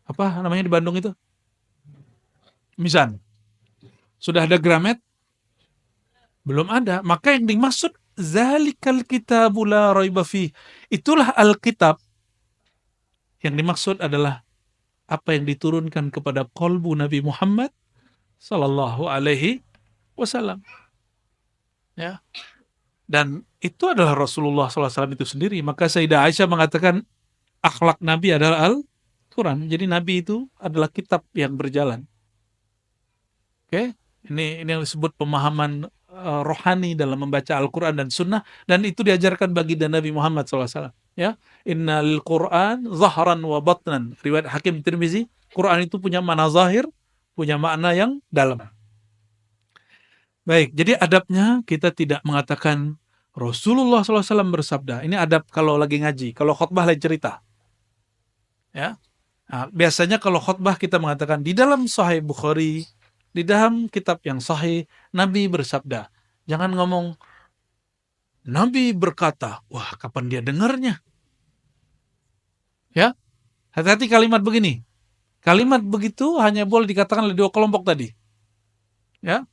Speaker 1: apa namanya di Bandung itu? Mizan. Sudah ada Gramet? Belum ada. Maka yang dimaksud Dzalikal kitabu la raiba fi. Itulah Alkitab. Yang dimaksud adalah apa yang diturunkan kepada kolbu Nabi Muhammad sallallahu alaihi wasallam. Ya. Dan itu adalah Rasulullah SAW itu sendiri. Maka Sayyidah Aisyah mengatakan akhlak Nabi adalah Al-Quran. Jadi Nabi itu adalah kitab yang berjalan. Oke, ini yang disebut pemahaman rohani dalam membaca Al-Quran dan Sunnah, dan itu diajarkan baginda Nabi Muhammad SAW. Ya, Innal Quran zahran wa batnan. Riwayat Hakim Tirmizi, Quran itu punya makna zahir, punya makna yang dalam. Baik, jadi adabnya kita tidak mengatakan Rasulullah SAW bersabda. Ini adab kalau lagi ngaji. Kalau khutbah lain cerita. Ya, nah, biasanya kalau khutbah kita mengatakan di dalam Sahih Bukhari, di dalam kitab yang sahih, Nabi bersabda. Jangan ngomong, Nabi berkata, wah kapan dia dengarnya? Ya, hati-hati kalimat begini. Kalimat begitu hanya boleh dikatakan oleh dua kelompok tadi. Ya,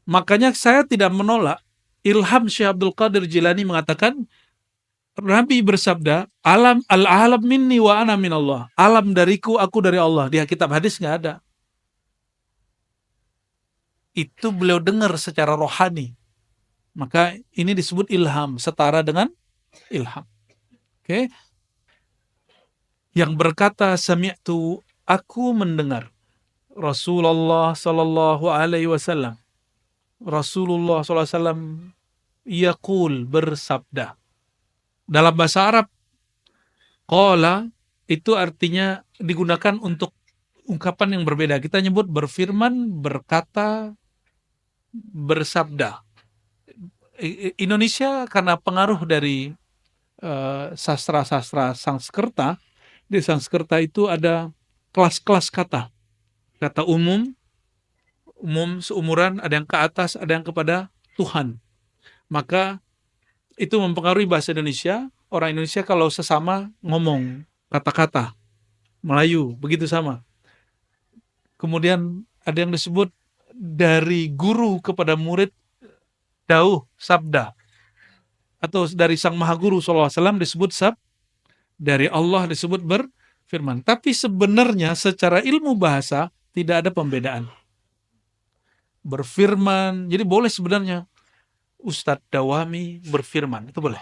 Speaker 1: makanya saya tidak menolak Ilham Syekh Abdul Qadir Jilani mengatakan, Nabi bersabda, al-alam minni wa ana min Allah. Alam dariku, aku dari Allah. Di kitab hadis nggak ada. Itu beliau dengar secara rohani. Maka ini disebut ilham, setara dengan ilham. Oke. Yang berkata sami'tu, aku mendengar Rasulullah sallallahu alaihi wasallam. Rasulullah sallallahu alaihi wasallam yaqul, bersabda. Dalam bahasa Arab, qala itu artinya digunakan untuk ungkapan yang berbeda. Kita nyebut berfirman, berkata, bersabda. Indonesia karena pengaruh dari sastra-sastra Sanskerta, di Sanskerta itu ada kelas-kelas kata. Kata umum seumuran, ada yang ke atas, ada yang kepada Tuhan. Maka itu mempengaruhi bahasa Indonesia. Orang Indonesia kalau sesama ngomong kata-kata Melayu, begitu sama. Kemudian ada yang disebut dari guru kepada murid, dauh, sabda. Atau dari Sang Maha Guru SAW disebut dari Allah disebut berfirman. Tapi sebenarnya secara ilmu bahasa tidak ada pembedaan. Berfirman, jadi boleh sebenarnya Ustadz Dawami berfirman, itu boleh.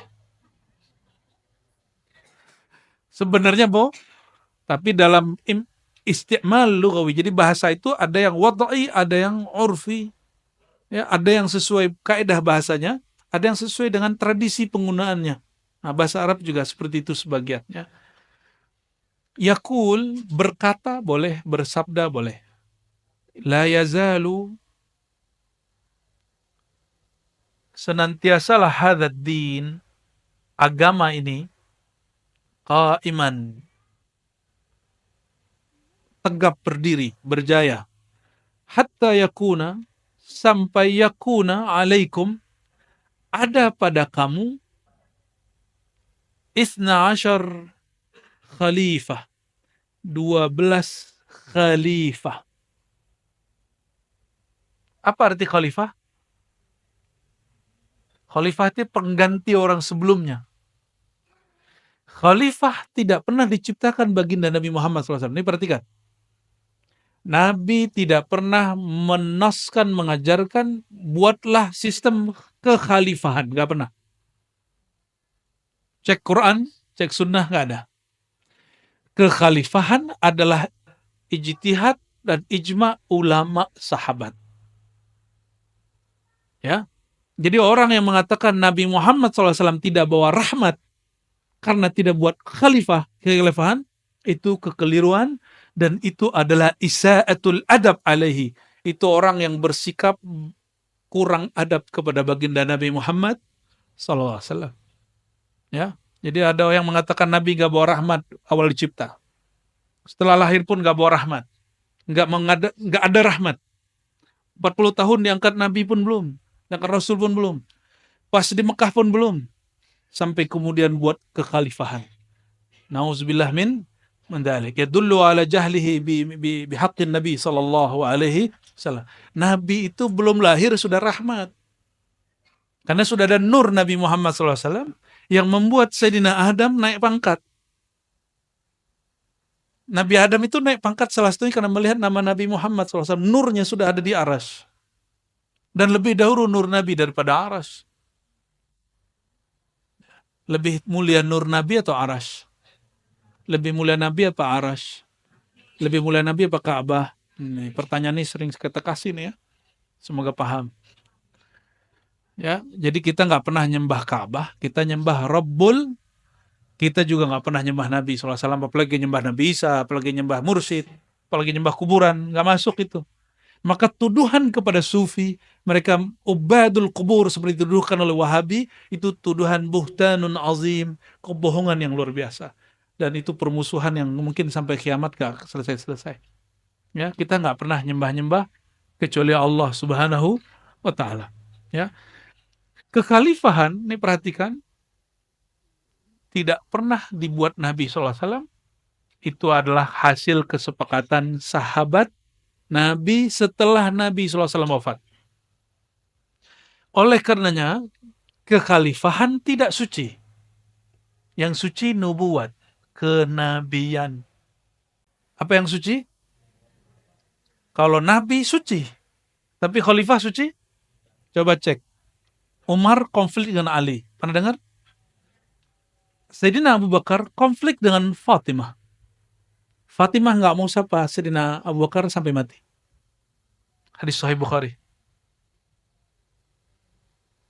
Speaker 1: Sebenarnya tapi dalam isti'mal lughawi, jadi bahasa itu ada yang wad'i, ada yang urfi. Ya, ada yang sesuai kaidah bahasanya, ada yang sesuai dengan tradisi penggunaannya. Nah, bahasa Arab juga seperti itu sebagiannya. Yaqul, berkata boleh, bersabda boleh. La yazalu, senantiasalah hadzal din, agama ini, qaiman, tegap berdiri, berjaya. Hatta yakuna, sampai yakuna alaikum, ada pada kamu 12 khalifah, 12 khalifah. Apa arti khalifah? Khalifah itu pengganti orang sebelumnya. Khalifah tidak pernah diciptakan baginda Nabi Muhammad SAW. Ini perhatikan. Nabi tidak pernah menaskan, mengajarkan, buatlah sistem kekhalifahan. Gak pernah. Cek Quran, cek sunnah, gak ada. Kekhalifahan adalah ijtihad dan ijma ulama sahabat. Ya, jadi orang yang mengatakan Nabi Muhammad SAW tidak bawa rahmat karena tidak buat khalifahan, itu kekeliruan, dan itu adalah isa'atul adab alaihi. Itu orang yang bersikap kurang adab kepada baginda Nabi Muhammad SAW. Ya, jadi ada yang mengatakan Nabi gak bawa rahmat awal dicipta. Setelah lahir pun gak bawa rahmat. Gak ada rahmat. 40 tahun diangkat Nabi pun belum. Diangkat Rasul pun belum. Pas di Mekah pun belum. Sampai kemudian buat kekhalifahan. Nauzubillah min dzalik. Yadullu ala jahlihi bihaqqin Nabi sallallahu alaihi wasallam. Nabi itu belum lahir sudah rahmat. Karena sudah ada nur Nabi Muhammad sallallahu alaihi wasallam yang membuat Sayyidina Adam naik pangkat. Nabi Adam itu naik pangkat salah satunya karena melihat nama Nabi Muhammad sallallahu alaihi wasallam. Nurnya sudah ada di aras. Dan lebih dahulu nur Nabi daripada aras. Lebih mulia nur Nabi atau aras? Lebih mulia Nabi apa aras? Lebih mulia Nabi apa Ka'bah? Ini pertanyaan ini sering kita kasih nih ya. Semoga paham. Ya, jadi kita nggak pernah nyembah Ka'bah, kita nyembah Rabbul. Kita juga nggak pernah nyembah Nabi SAW, apalagi nyembah Nabi Isa, apalagi nyembah mursyid, apalagi nyembah kuburan, nggak masuk itu. Maka tuduhan kepada sufi, mereka ubadul kubur seperti dituduhkan oleh Wahabi, itu tuduhan buhtanun azim, kebohongan yang luar biasa. Dan itu permusuhan yang mungkin sampai kiamat gak selesai-selesai. Ya, kita nggak pernah nyembah-nyembah kecuali Allah Subhanahu wa Ta'ala. Ya, kekhalifahan, ini perhatikan, tidak pernah dibuat Nabi SAW. Itu adalah hasil kesepakatan sahabat Nabi setelah Nabi SAW wafat. Oleh karenanya, kekhalifahan tidak suci. Yang suci nubuat, kenabian. Apa yang suci? Kalau Nabi suci, tapi khalifah suci? Coba cek. Umar konflik dengan Ali. Pernah dengar? Sayyidina Abu Bakar konflik dengan Fatimah. Fatimah nggak mau sapa Sayyidina Abu Bakar sampai mati. Hadis Sahih Bukhari.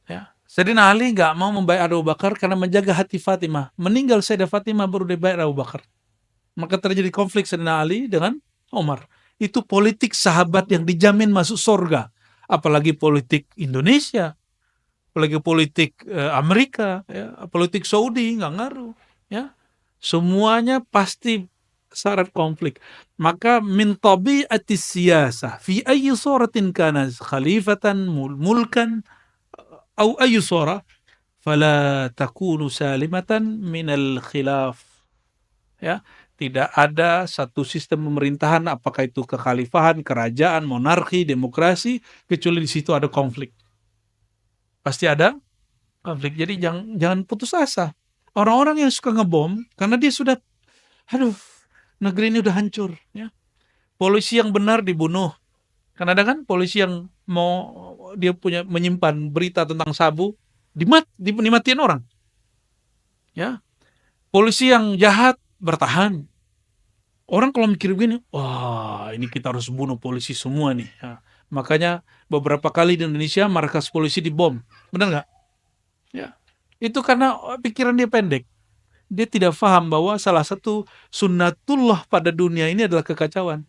Speaker 1: Ya. Sayyidina Ali nggak mau membayar Abu Bakar karena menjaga hati Fatimah. Meninggal Sayyidah Fatimah baru dibayar Abu Bakar. Maka terjadi konflik Sayyidina Ali dengan Umar. Itu politik sahabat yang dijamin masuk surga. Apalagi politik Indonesia. Apalagi politik Amerika, ya, politik Saudi, nggak ngaruh. Ya. Semuanya pasti syarat konflik. Maka min tabi'atis siyasah fi ayyi suratin kana khalifatan mulkan au ayyi surah fala takunu salimatan minal khilaf. Ya, tidak ada satu sistem pemerintahan, apakah itu kekhalifahan, kerajaan, monarki, demokrasi, kecuali di situ ada konflik. Pasti ada konflik. Jadi jangan putus asa. Orang-orang yang suka ngebom karena dia sudah, aduh, negeri ini udah hancur. Ya. Polisi yang benar dibunuh. Karena ada kan polisi yang mau dia punya menyimpan berita tentang sabu, dimatiin orang. Ya. Polisi yang jahat bertahan. Orang kalau mikir begini, wah ini kita harus bunuh polisi semua nih. Ya. Makanya beberapa kali di Indonesia markas polisi dibom. Benar nggak? Ya. Itu karena pikiran dia pendek. Dia tidak paham bahwa salah satu sunnatullah pada dunia ini adalah kekacauan.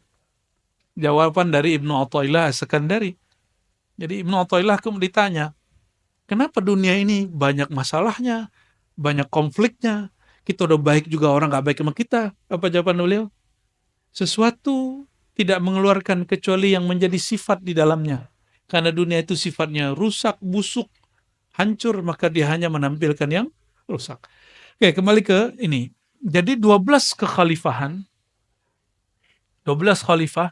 Speaker 1: Jawaban dari Ibnu Athaillah As-Sakandari. Jadi Ibnu Athaillah kemudian ditanya, kenapa dunia ini banyak masalahnya, banyak konfliknya, kita udah baik juga orang gak baik sama kita. Apa jawaban beliau? Sesuatu tidak mengeluarkan kecuali yang menjadi sifat di dalamnya. Karena dunia itu sifatnya rusak, busuk, hancur, maka dia hanya menampilkan yang rusak. Oke, kembali ke ini. Jadi 12 kekhalifahan, 12 khalifah,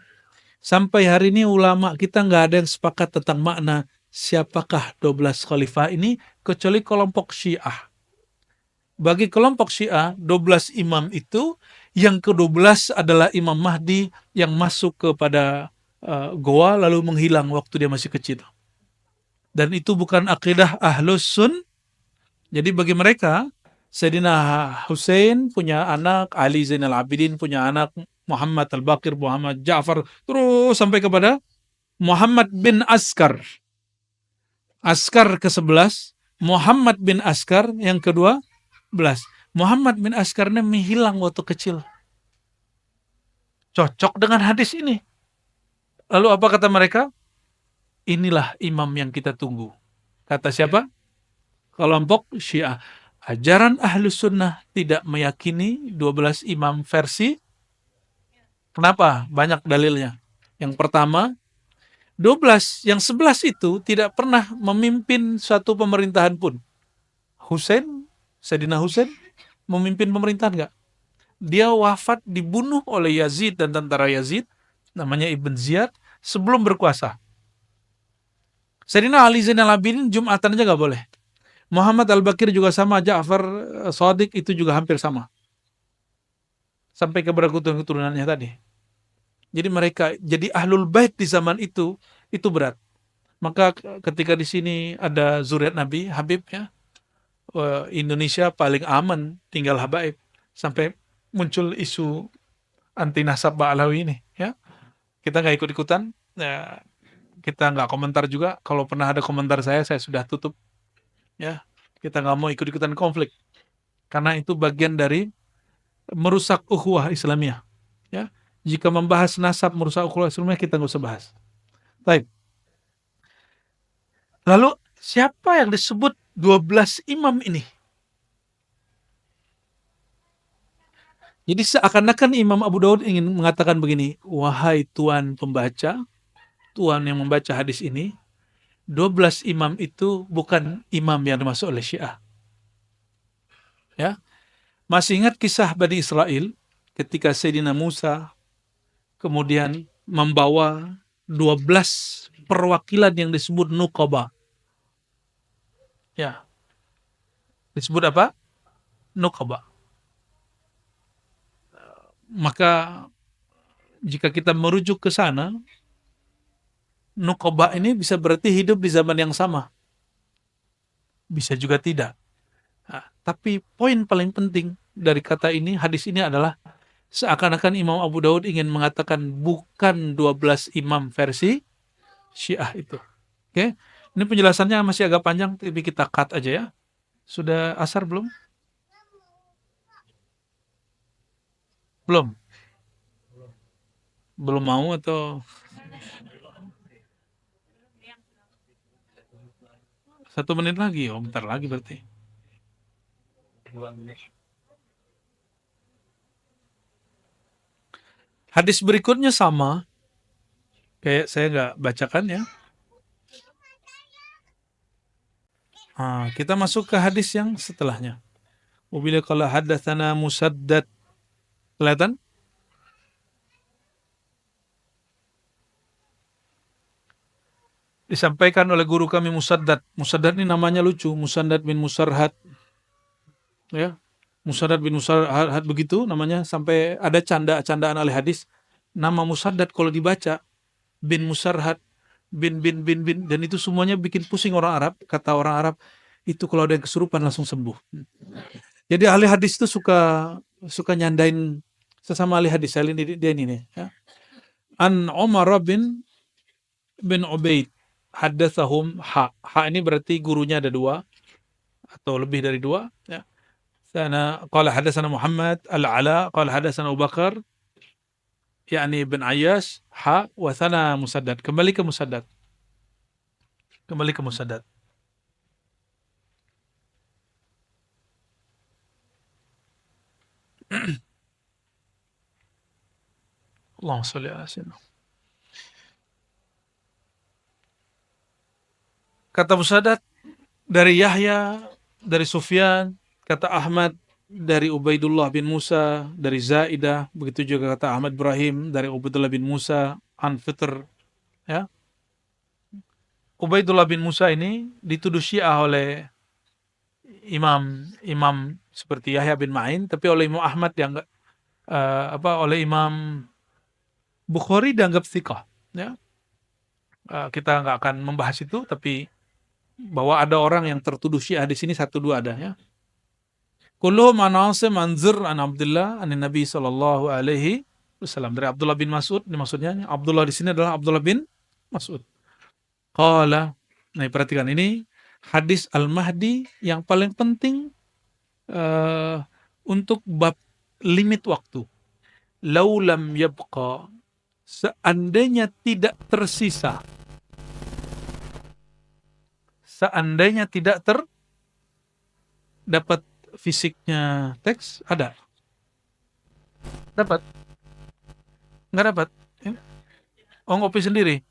Speaker 1: sampai hari ini ulama kita nggak ada yang sepakat tentang makna siapakah 12 khalifah ini, kecuali kelompok Syiah. Bagi kelompok Syiah, 12 imam itu, yang ke-12 adalah Imam Mahdi yang masuk kepada goa lalu menghilang waktu dia masih kecil. Dan itu bukan akidah Ahlus Sun. Jadi bagi mereka, Sayyidina Hussein punya anak, Ali Zainal Abidin punya anak, Muhammad Al-Baqir, Muhammad Ja'far, terus sampai kepada Muhammad bin Askar. Askar ke-11, Muhammad bin Askar yang ke-12. Muhammad bin Askar ini menghilang waktu kecil. Cocok dengan hadis ini. Lalu apa kata mereka? Inilah imam yang kita tunggu. Kata siapa? Kelompok Syiah. Ajaran Ahlus Sunnah tidak meyakini 12 imam versi. Kenapa? Banyak dalilnya. Yang pertama, 12, yang 11 itu tidak pernah memimpin suatu pemerintahan pun. Sayyidina Husain memimpin pemerintahan enggak? Dia wafat dibunuh oleh Yazid dan tentara Yazid, namanya Ibn Ziyad, sebelum berkuasa. Sayyidina Ali Zainal Abidin Jumatan aja nggak boleh. Muhammad Al-Bakir juga sama, Ja'far Shadiq itu juga hampir sama. Sampai ke keturunannya tadi. Jadi mereka jadi ahlul bait di zaman itu berat. Maka ketika di sini ada zuriat Nabi, Habib ya, Indonesia paling aman tinggal habaib. Sampai muncul isu anti nasab Ba'alawi ini ya. Kita nggak ikut-ikutan, ya, kita nggak komentar juga. Kalau pernah ada komentar saya sudah tutup ya. Kita nggak mau ikut-ikutan konflik karena itu bagian dari merusak ukhuwah Islamiyah ya. Jika membahas nasab merusak ukhuwah Islamiyah, kita nggak usah bahas. Baik. Lalu siapa yang disebut 12 imam ini? Jadi seakan-akan Imam Abu Daud ingin mengatakan begini, wahai Tuan pembaca, Tuan yang membaca hadis ini, 12 imam itu bukan imam yang dimaksud oleh Syiah. Ya. Masih ingat kisah Bani Israel ketika Sayyidina Musa kemudian membawa 12 perwakilan yang disebut Nuqaba. Ya. Disebut apa? Nuqaba. Maka jika kita merujuk ke sana, Nuqaba ini bisa berarti hidup di zaman yang sama. Bisa juga tidak. Nah, tapi poin paling penting dari kata ini, hadis ini adalah seakan-akan Imam Abu Daud ingin mengatakan bukan 12 imam versi Syiah itu. Oke. Ini penjelasannya masih agak panjang, tapi kita cut aja ya. Sudah asar belum? Belum. Belum mau atau 1 menit lagi? Oh, bentar lagi berarti. Hadis berikutnya sama. Kayak saya nggak bacakan ya. Kita masuk ke hadis yang setelahnya. Wabila qala haddatsana Musaddad. Kelihatan? Disampaikan oleh guru kami Musaddad. Musaddad ini namanya lucu, Musaddad bin Musarhad. Ya. Musaddad bin Musarhad begitu namanya, sampai ada candaan oleh hadis. Nama Musaddad kalau dibaca bin Musarhad, bin dan itu semuanya bikin pusing orang Arab. Kata orang Arab, itu kalau ada yang kesurupan langsung sembuh. Jadi ahli hadis itu suka nyandain sesama ahli hadis. Dia ini nih ya. An Umar bin Ubaid haddatsahum ini berarti gurunya ada 2 atau lebih dari 2 ya. Sana qala hadatsana Muhammad al-Ala qala hadatsana Abu Bakar yakni bin Ayyash wa sana Musaddad. Kembali ke Musaddad. Allahumma shalli ala sayyidina. Kata Musaddad dari Yahya, dari Sufyan, kata Ahmad dari Ubaidullah bin Musa, dari Zaidah, begitu juga kata Ahmad Ibrahim dari Ubaidullah bin Musa, an Fitr, ya. Ubaidullah bin Musa ini dituduh Syiah oleh imam seperti Yahya bin Ma'in, tapi oleh Imam Ahmad dianggap oleh Imam Bukhari dianggap thiqah, ya. Kita nggak akan membahas itu, tapi bahwa ada orang yang tertuduh Syiah di sini 1-2 ada ya. Kulluhum an Asim an Zir an Abdullah an Nabi sallallahu alaihi wasallam, dari Abdullah bin Mas'ud. Ini maksudnya Abdullah di sini adalah Abdullah bin Mas'ud. Qala, Nah, perhatikan ini hadis Al-Mahdi yang paling penting untuk bab limit waktu. Lau lam yabqa, seandainya tidak tersisa, seandainya tidak dapat fisiknya teks, ada? Dapat? Nggak dapat? Oh, ngopi sendiri?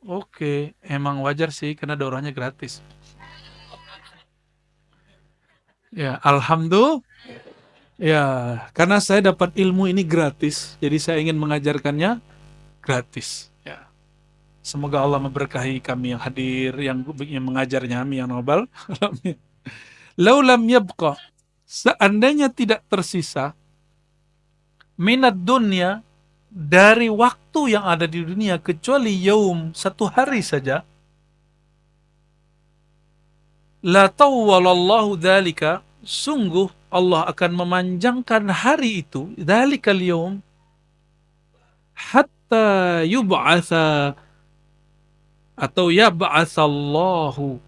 Speaker 1: Oke, emang wajar sih karena daurahnya gratis. Ya, alhamdulillah. Ya, karena saya dapat ilmu ini gratis, jadi saya ingin mengajarkannya gratis. Ya, semoga Allah memberkahi kami yang hadir, yang mengajarnya, kami yang nobel. Laulam yabqa, seandainya tidak tersisa minat dunia, dari waktu yang ada di dunia kecuali yaum, satu hari saja, la tawwalallahu dzalika, sungguh Allah akan memanjangkan hari itu, dzalikal yaum, hatta yub'atsa, atau yab'atsallahu,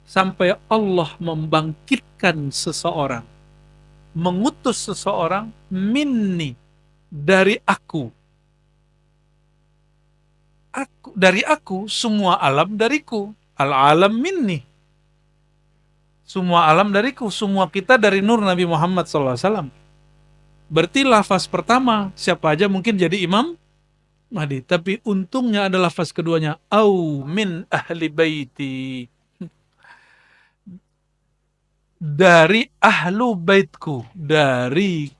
Speaker 1: sampai Allah membangkitkan seseorang, mengutus seseorang, minni, dari aku, dari aku, semua alam dariku, al alam minni, semua alam dariku, semua kita dari nur Nabi Muhammad SAW. Berarti lafaz pertama siapa aja mungkin jadi Imam Mahdi, tapi untungnya ada lafaz keduanya, au min ahli baiti, dari ahlu baitku, dari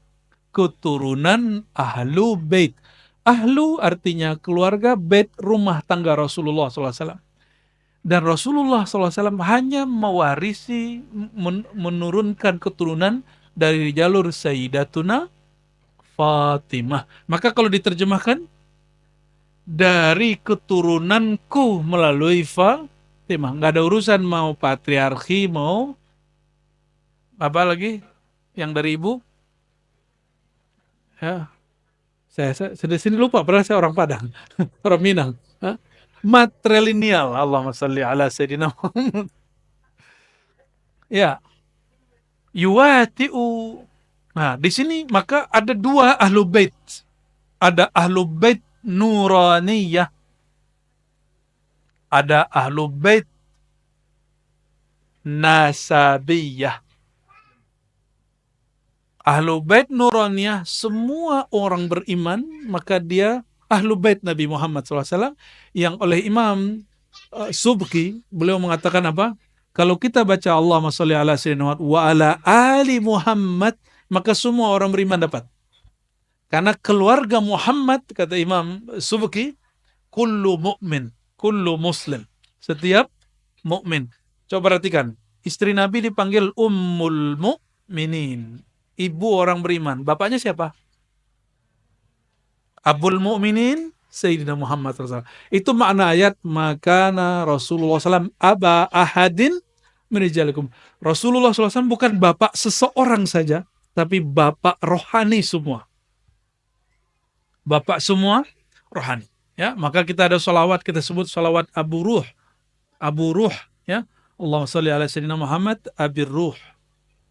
Speaker 1: keturunan ahlu bait. Ahlu artinya keluarga, bait rumah tangga Rasulullah SAW. Dan Rasulullah SAW hanya mewarisi, menurunkan keturunan dari jalur Sayyidatuna Fatimah. Maka kalau diterjemahkan, dari keturunanku melalui Fatimah. Nggak ada urusan mau patriarki, mau apa lagi yang dari ibu. Ya, saya sini lupa, padahal saya orang Padang, orang Minang. Hah? Matrilineal, Allahumma salli ala Sayyidina Muhammad. Ya, yuwati'u. Nah, di sini maka ada dua ahlu bait. Ada ahlu bait nuraniyah, ada ahlu bait nasabiyah. Ahlu bait nuraniyah, semua orang beriman, maka dia ahlu bait Nabi Muhammad SAW, yang oleh Imam Subki, beliau mengatakan apa? Kalau kita baca Allahumma sholli ala sayyidina Muhammad wa ala ali Muhammad, maka semua orang beriman dapat. Karena keluarga Muhammad, kata Imam Subki, kullu mu'min, kullu muslim, setiap mukmin. Coba perhatikan, istri Nabi dipanggil Ummul Mu'minin, ibu orang beriman. Bapaknya siapa? Abul Mu'minin Sayyidina Muhammad SAW. Itu makna ayat, makana Rasulullah SAW aba ahadin min rijalikum. Rasulullah SAW bukan bapak seseorang saja, tapi bapak rohani semua. Bapak semua rohani. Ya, maka kita ada salawat, kita sebut salawat Abu Ruh. Abu Ruh, ya. Allahumma shalli ala sayyidina Muhammad Abir Ruh.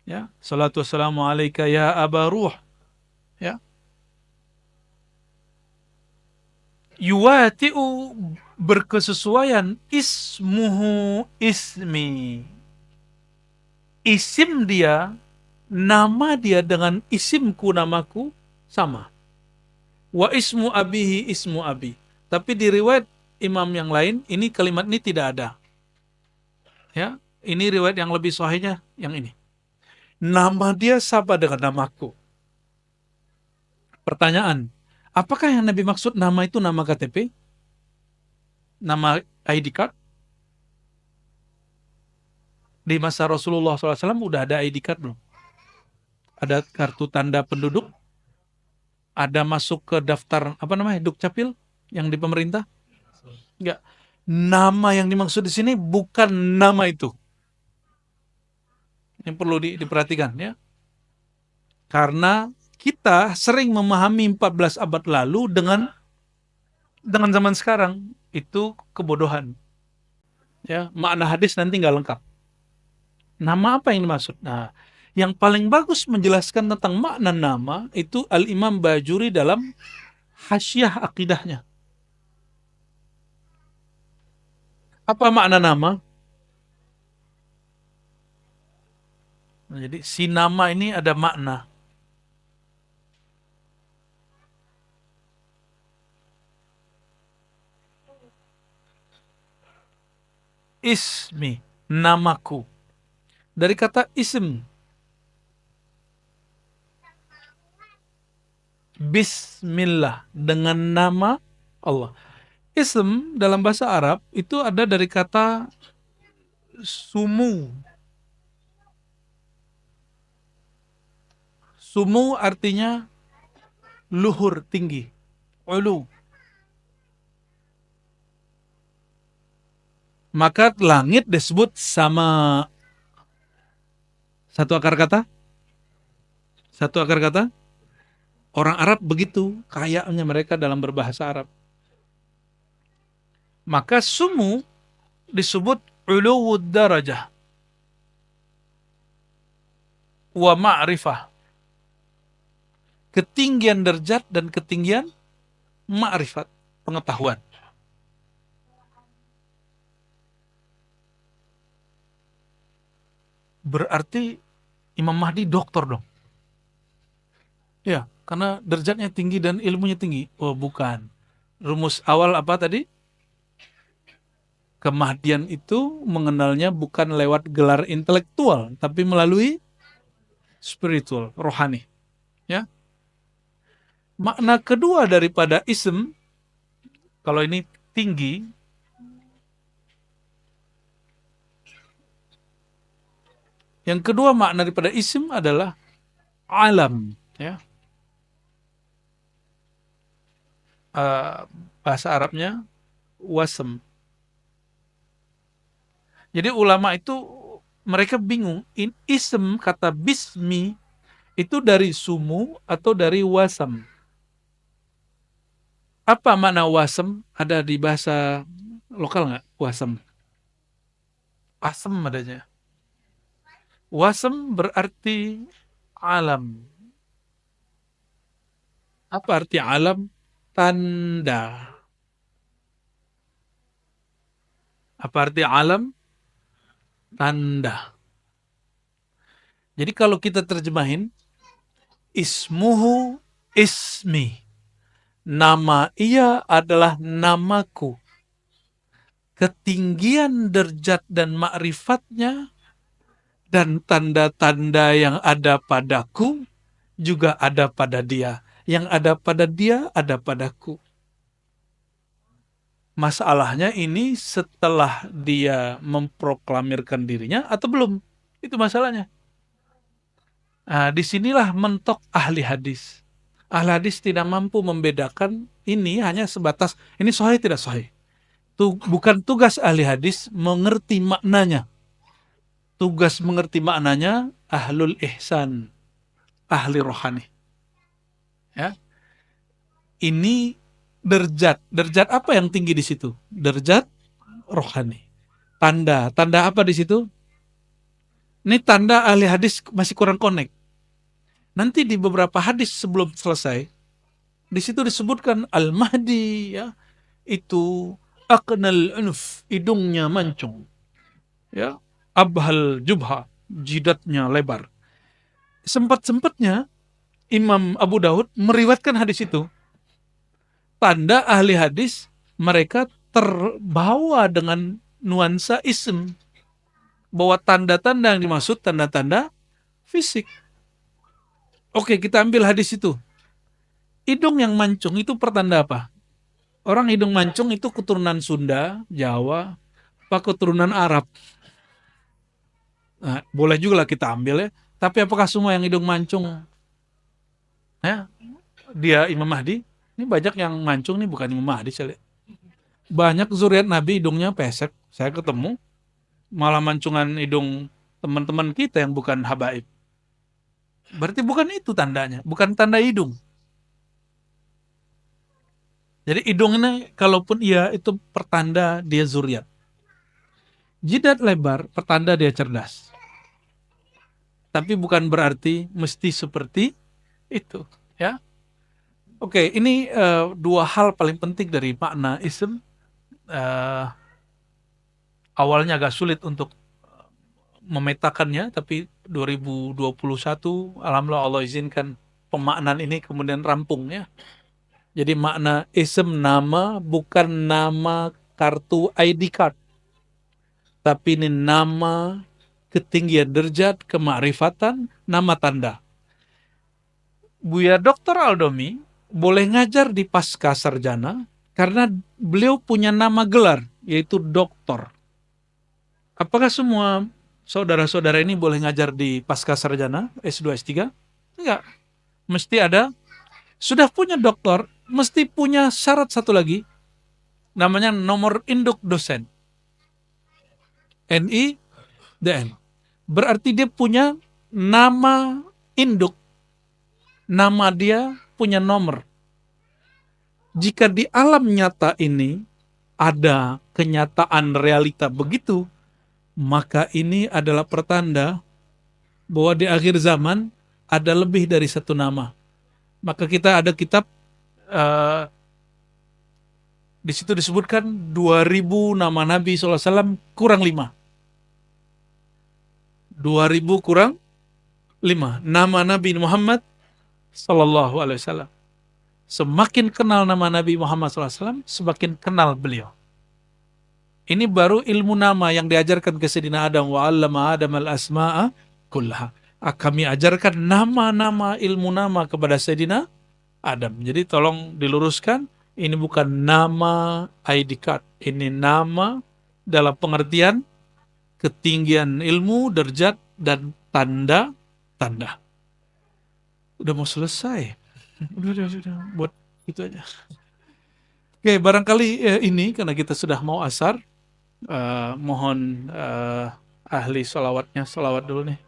Speaker 1: Ya, salatu wassalamu alaika ya Aba Ruh. Ya. Yuwati'u, berkesesuaian, ismuhu ismi, isim dia, nama dia dengan isimku, namaku sama. Wa ismu abihi ismu abi. Tapi di riwayat imam yang lain, ini kalimat ini tidak ada. Ya, ini riwayat yang lebih sahihnya yang ini. Nama dia sama dengan namaku. Pertanyaan, apakah yang Nabi maksud nama itu nama KTP? Nama ID card? Di masa Rasulullah SAW udah ada ID card belum? Ada kartu tanda penduduk? Ada masuk ke daftar, apa namanya, Dukcapil yang di pemerintah? Enggak. Nama yang dimaksud di sini bukan nama itu. Yang perlu diperhatikan, ya. Karena kita sering memahami 14 abad lalu dengan zaman sekarang. Itu kebodohan. Ya, makna hadis nanti nggak lengkap. Nama apa yang dimaksud? Nah, yang paling bagus menjelaskan tentang makna nama itu Al-Imam Bajuri dalam Hasyiah Akidahnya. Apa makna nama? Nah, jadi si nama ini ada makna. Ismi, namaku. Dari kata ism, Bismillah, dengan nama Allah. Ism dalam bahasa Arab itu ada dari kata sumu. Sumu artinya luhur, tinggi, ulu. Maka langit disebut sama satu akar kata. Satu akar kata. Orang Arab begitu kayanya mereka dalam berbahasa Arab. Maka sumu disebut uluwud darajah wa ma'rifah. Ketinggian derajat dan ketinggian ma'rifat, pengetahuan. Berarti Imam Mahdi doktor dong. Ya, karena derajatnya tinggi dan ilmunya tinggi. Oh, bukan. Rumus awal apa tadi? Kemahdian itu mengenalnya bukan lewat gelar intelektual, tapi melalui spiritual, rohani. Ya. Makna kedua daripada ism, kalau ini tinggi, yang kedua makna daripada ism adalah alam. Ya. Bahasa Arabnya wasm. Jadi ulama itu mereka bingung, ism kata bismi itu dari sumu atau dari wasam. Apa makna wasam? Ada di bahasa lokal nggak? Wasam. Asem adanya. Wasam berarti alam. Apa arti alam? Tanda. Apa arti alam? Tanda. Jadi kalau kita terjemahin, ismuhu ismi. Nama ia adalah namaku. Ketinggian derajat dan ma'rifatnya dan tanda-tanda yang ada padaku juga ada pada dia. Yang ada pada dia ada padaku. Masalahnya ini setelah dia memproklamirkan dirinya atau belum? Itu masalahnya. Nah, disinilah mentok ahli hadis. Ahli hadis tidak mampu membedakan ini hanya sebatas ini sahih tidak sahih. Bukan tugas ahli hadis mengerti maknanya. Tugas mengerti maknanya ahlul ihsan, ahli rohani. Ya. Ini derajat. Derajat apa yang tinggi di situ? Derajat rohani. Tanda. Tanda apa di situ? Ini tanda ahli hadis masih kurang connect. Nanti di beberapa hadis sebelum selesai, di situ disebutkan Al-Mahdi, ya, itu aqnal unuf, hidungnya mancung. Ya, abhal jubha, jidatnya lebar. Sempat-sempatnya Imam Abu Daud meriwayatkan hadis itu. Tanda ahli hadis mereka terbawa dengan nuansa ism, bahwa tanda-tanda yang dimaksud tanda-tanda fisik. Oke, kita ambil hadis itu. Hidung yang mancung itu pertanda apa? Orang hidung mancung itu keturunan Sunda, Jawa, apa keturunan Arab. Nah, boleh juga lah kita ambil ya. Tapi apakah semua yang hidung mancung, ya, dia Imam Mahdi? Ini banyak yang mancung nih bukan Imam Mahdi. Banyak zuriat Nabi hidungnya pesek. Saya ketemu malah mancungan hidung teman-teman kita yang bukan habaib. Berarti bukan itu tandanya, bukan tanda hidung. Jadi hidung ini kalaupun iya itu pertanda dia zuriat. Jidat lebar, pertanda dia cerdas. Tapi bukan berarti mesti seperti itu, ya. Oke, ini dua hal paling penting dari makna ism. Eh, Awalnya agak sulit untuk memetakannya, tapi 2021 alhamdulillah Allah izinkan pemaknaan ini kemudian rampung ya. Jadi makna ism nama bukan nama kartu ID card, tapi ini nama ketinggian derajat, kemakrifatan, nama tanda. Buya Dr. Aldomi boleh ngajar di pasca sarjana karena beliau punya nama gelar, yaitu doktor. Apakah semua saudara-saudara ini boleh ngajar di pasca sarjana, S2, S3? Enggak. Mesti ada, sudah punya doktor, mesti punya syarat satu lagi, namanya nomor induk dosen. NIDN. Berarti dia punya nama induk, nama dia punya nomor. Jika di alam nyata ini ada kenyataan realita begitu, maka ini adalah pertanda bahwa di akhir zaman ada lebih dari satu nama. Maka kita ada kitab, di situ disebutkan 2000 nama Nabi SAW kurang 5. 2000 kurang 5. Nama Nabi Muhammad Sallallahu Alaihi Wasallam. Semakin kenal nama Nabi Muhammad SAW, semakin kenal beliau. Ini baru ilmu nama yang diajarkan ke Sayyidina Adam. Wa 'allama Adam al-asma'a kullaha. Kami ajarkan nama-nama ilmu nama kepada Sayyidina Adam. Jadi tolong diluruskan, ini bukan nama ID card. Ini nama dalam pengertian ketinggian ilmu, derajat, dan tanda-tanda. Udah mau selesai. Udah. Buat itu aja. Oke, barangkali ini karena kita sudah mau asar, mohon ahli sholawatnya, sholawat dulu nih.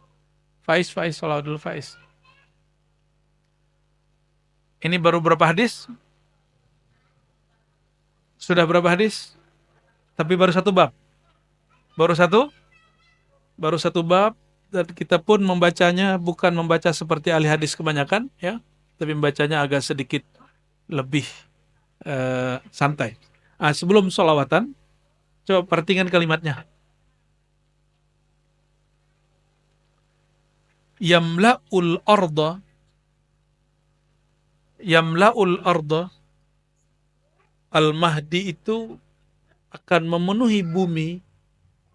Speaker 1: Faiz, sholawat dulu Faiz. Ini baru berapa hadis? Sudah berapa hadis? Tapi baru satu bab. Baru satu bab, dan kita pun membacanya bukan membaca seperti ahli hadis kebanyakan, ya, tapi membacanya agak sedikit lebih santai. Sebelum sholawatan, coba perhatikan kalimatnya. Yamla'ul arda, Al-Mahdi itu akan memenuhi bumi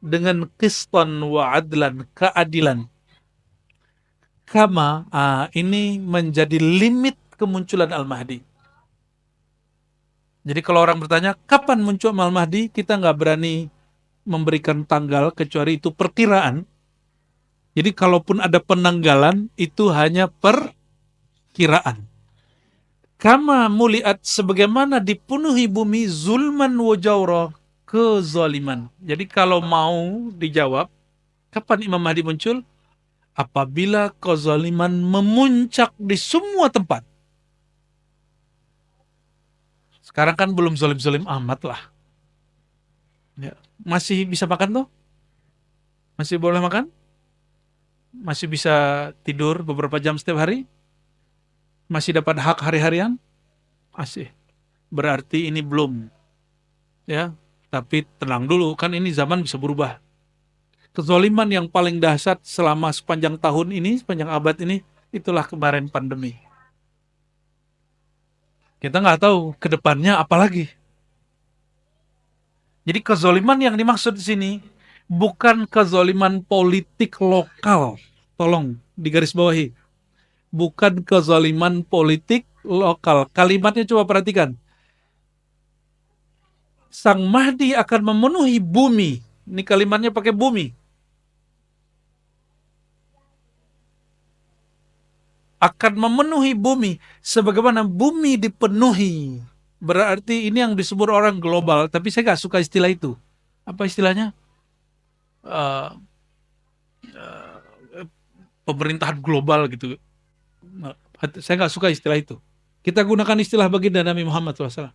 Speaker 1: dengan qistan wa adlan, keadilan. Kama, ini menjadi limit kemunculan Al-Mahdi. Jadi kalau orang bertanya, kapan muncul Al-Mahdi? Kita nggak berani memberikan tanggal, kecuali itu perkiraan. Jadi kalaupun ada penanggalan, itu hanya perkiraan. Kama muliat, sebagaimana dipenuhi bumi zulman wa jawra, kezaliman. Jadi kalau mau dijawab, kapan Imam Mahdi muncul? Apabila kezaliman memuncak di semua tempat. Sekarang kan belum zalim-zalim amat lah. Ya. Masih bisa makan tuh? Masih boleh makan? Masih bisa tidur beberapa jam setiap hari? Masih dapat hak hari-harian? Masih. Berarti ini belum. Ya, tapi tenang dulu, kan ini zaman bisa berubah. Kezaliman yang paling dahsyat selama sepanjang tahun ini, sepanjang abad ini, itulah kemarin pandemi. Kita nggak tahu ke depannya apa lagi. Jadi kezaliman yang dimaksud di sini bukan kezaliman politik lokal. Tolong digarisbawahi. Bukan kezaliman politik lokal. Kalimatnya coba perhatikan. Sang Mahdi akan memenuhi bumi. Ini kalimatnya pakai bumi. Akan memenuhi bumi sebagaimana bumi dipenuhi. Berarti ini yang disebut orang global, tapi saya nggak suka istilah itu. Apa istilahnya? Pemerintahan global gitu. Saya nggak suka istilah itu. Kita gunakan istilah baginda Nabi Muhammad SAW.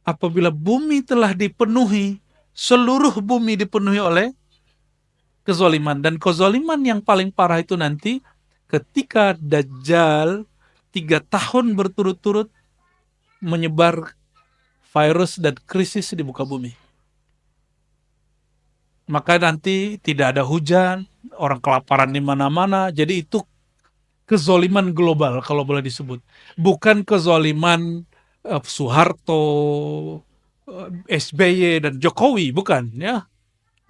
Speaker 1: Apabila bumi telah dipenuhi, seluruh bumi dipenuhi oleh kezoliman. Dan kezoliman yang paling parah itu nanti ketika Dajjal 3 tahun berturut-turut menyebar virus dan krisis di muka bumi. Maka nanti tidak ada hujan, orang kelaparan di mana-mana. Jadi itu kezoliman global kalau boleh disebut. Bukan kezoliman Soeharto, SBY dan Jokowi, bukan ya.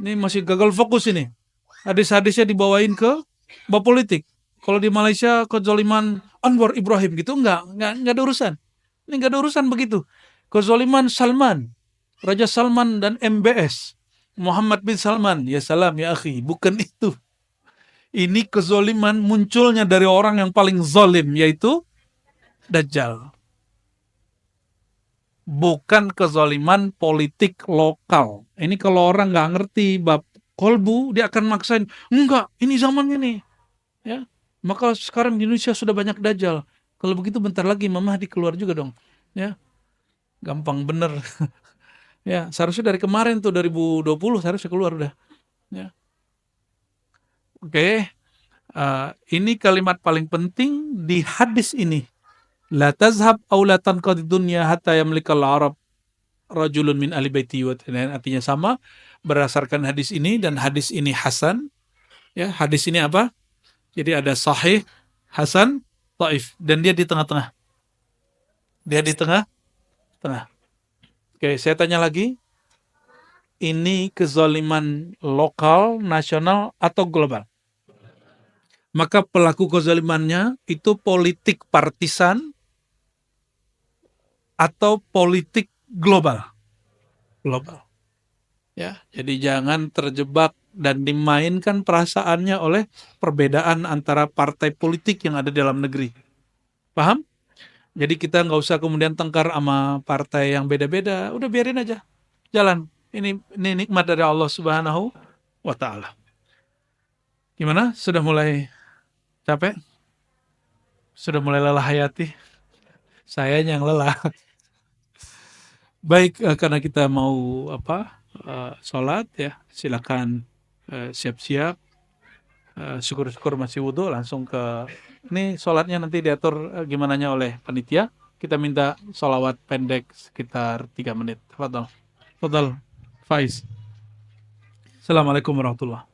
Speaker 1: Ini masih gagal fokus ini. Hadis-hadisnya dibawain ke bab politik. Kalau di Malaysia kezoliman Anwar Ibrahim gitu enggak ada urusan. Ini enggak ada urusan begitu. Kezoliman Salman, Raja Salman dan MBS, Muhammad bin Salman, ya salam ya akhi, bukan itu. Ini kezoliman munculnya dari orang yang paling zolim, yaitu Dajjal. Bukan kezoliman politik lokal. Ini kalau orang nggak ngerti bab kolbu, dia akan maksain, enggak, ini zamannya nih. Ya, maka sekarang di Indonesia sudah banyak Dajjal. Kalau begitu bentar lagi Imam Mahdi keluar juga dong. Ya, gampang bener. Ya, seharusnya dari kemarin tuh 2020 seharusnya keluar udah. Ya. Oke. Ini kalimat paling penting di hadis ini. La tazhab aw la tanqadi dunya hatta yamlikal Arab rajulun min ahli baiti wa artinya sama berdasarkan hadis ini, dan hadis ini hasan. Ya, hadis ini apa? Jadi ada sahih, hasan, dhaif, dan dia di tengah-tengah. Dia di tengah-tengah. Oke, saya tanya lagi. Ini kezaliman lokal, nasional, atau global? Maka pelaku kezalimannya itu politik partisan atau politik global. Global. Ya, jadi jangan terjebak dan dimainkan perasaannya oleh perbedaan antara partai politik yang ada di dalam negeri. Paham? Jadi kita nggak usah kemudian tengkar sama partai yang beda-beda. Udah biarin aja. Jalan. Ini nikmat dari Allah Subhanahu wa Ta'ala. Gimana? Sudah mulai capek? Sudah mulai lelah hayati? Saya yang lelah. Baik, karena kita mau sholat ya, silakan siap-siap. Syukur-syukur masih wudhu, langsung ke ini sholatnya nanti diatur gimananya oleh panitia. Kita minta sholawat pendek sekitar 3 menit. Tafadhal. Faiz. Assalamualaikum warahmatullahi wabarakatuh.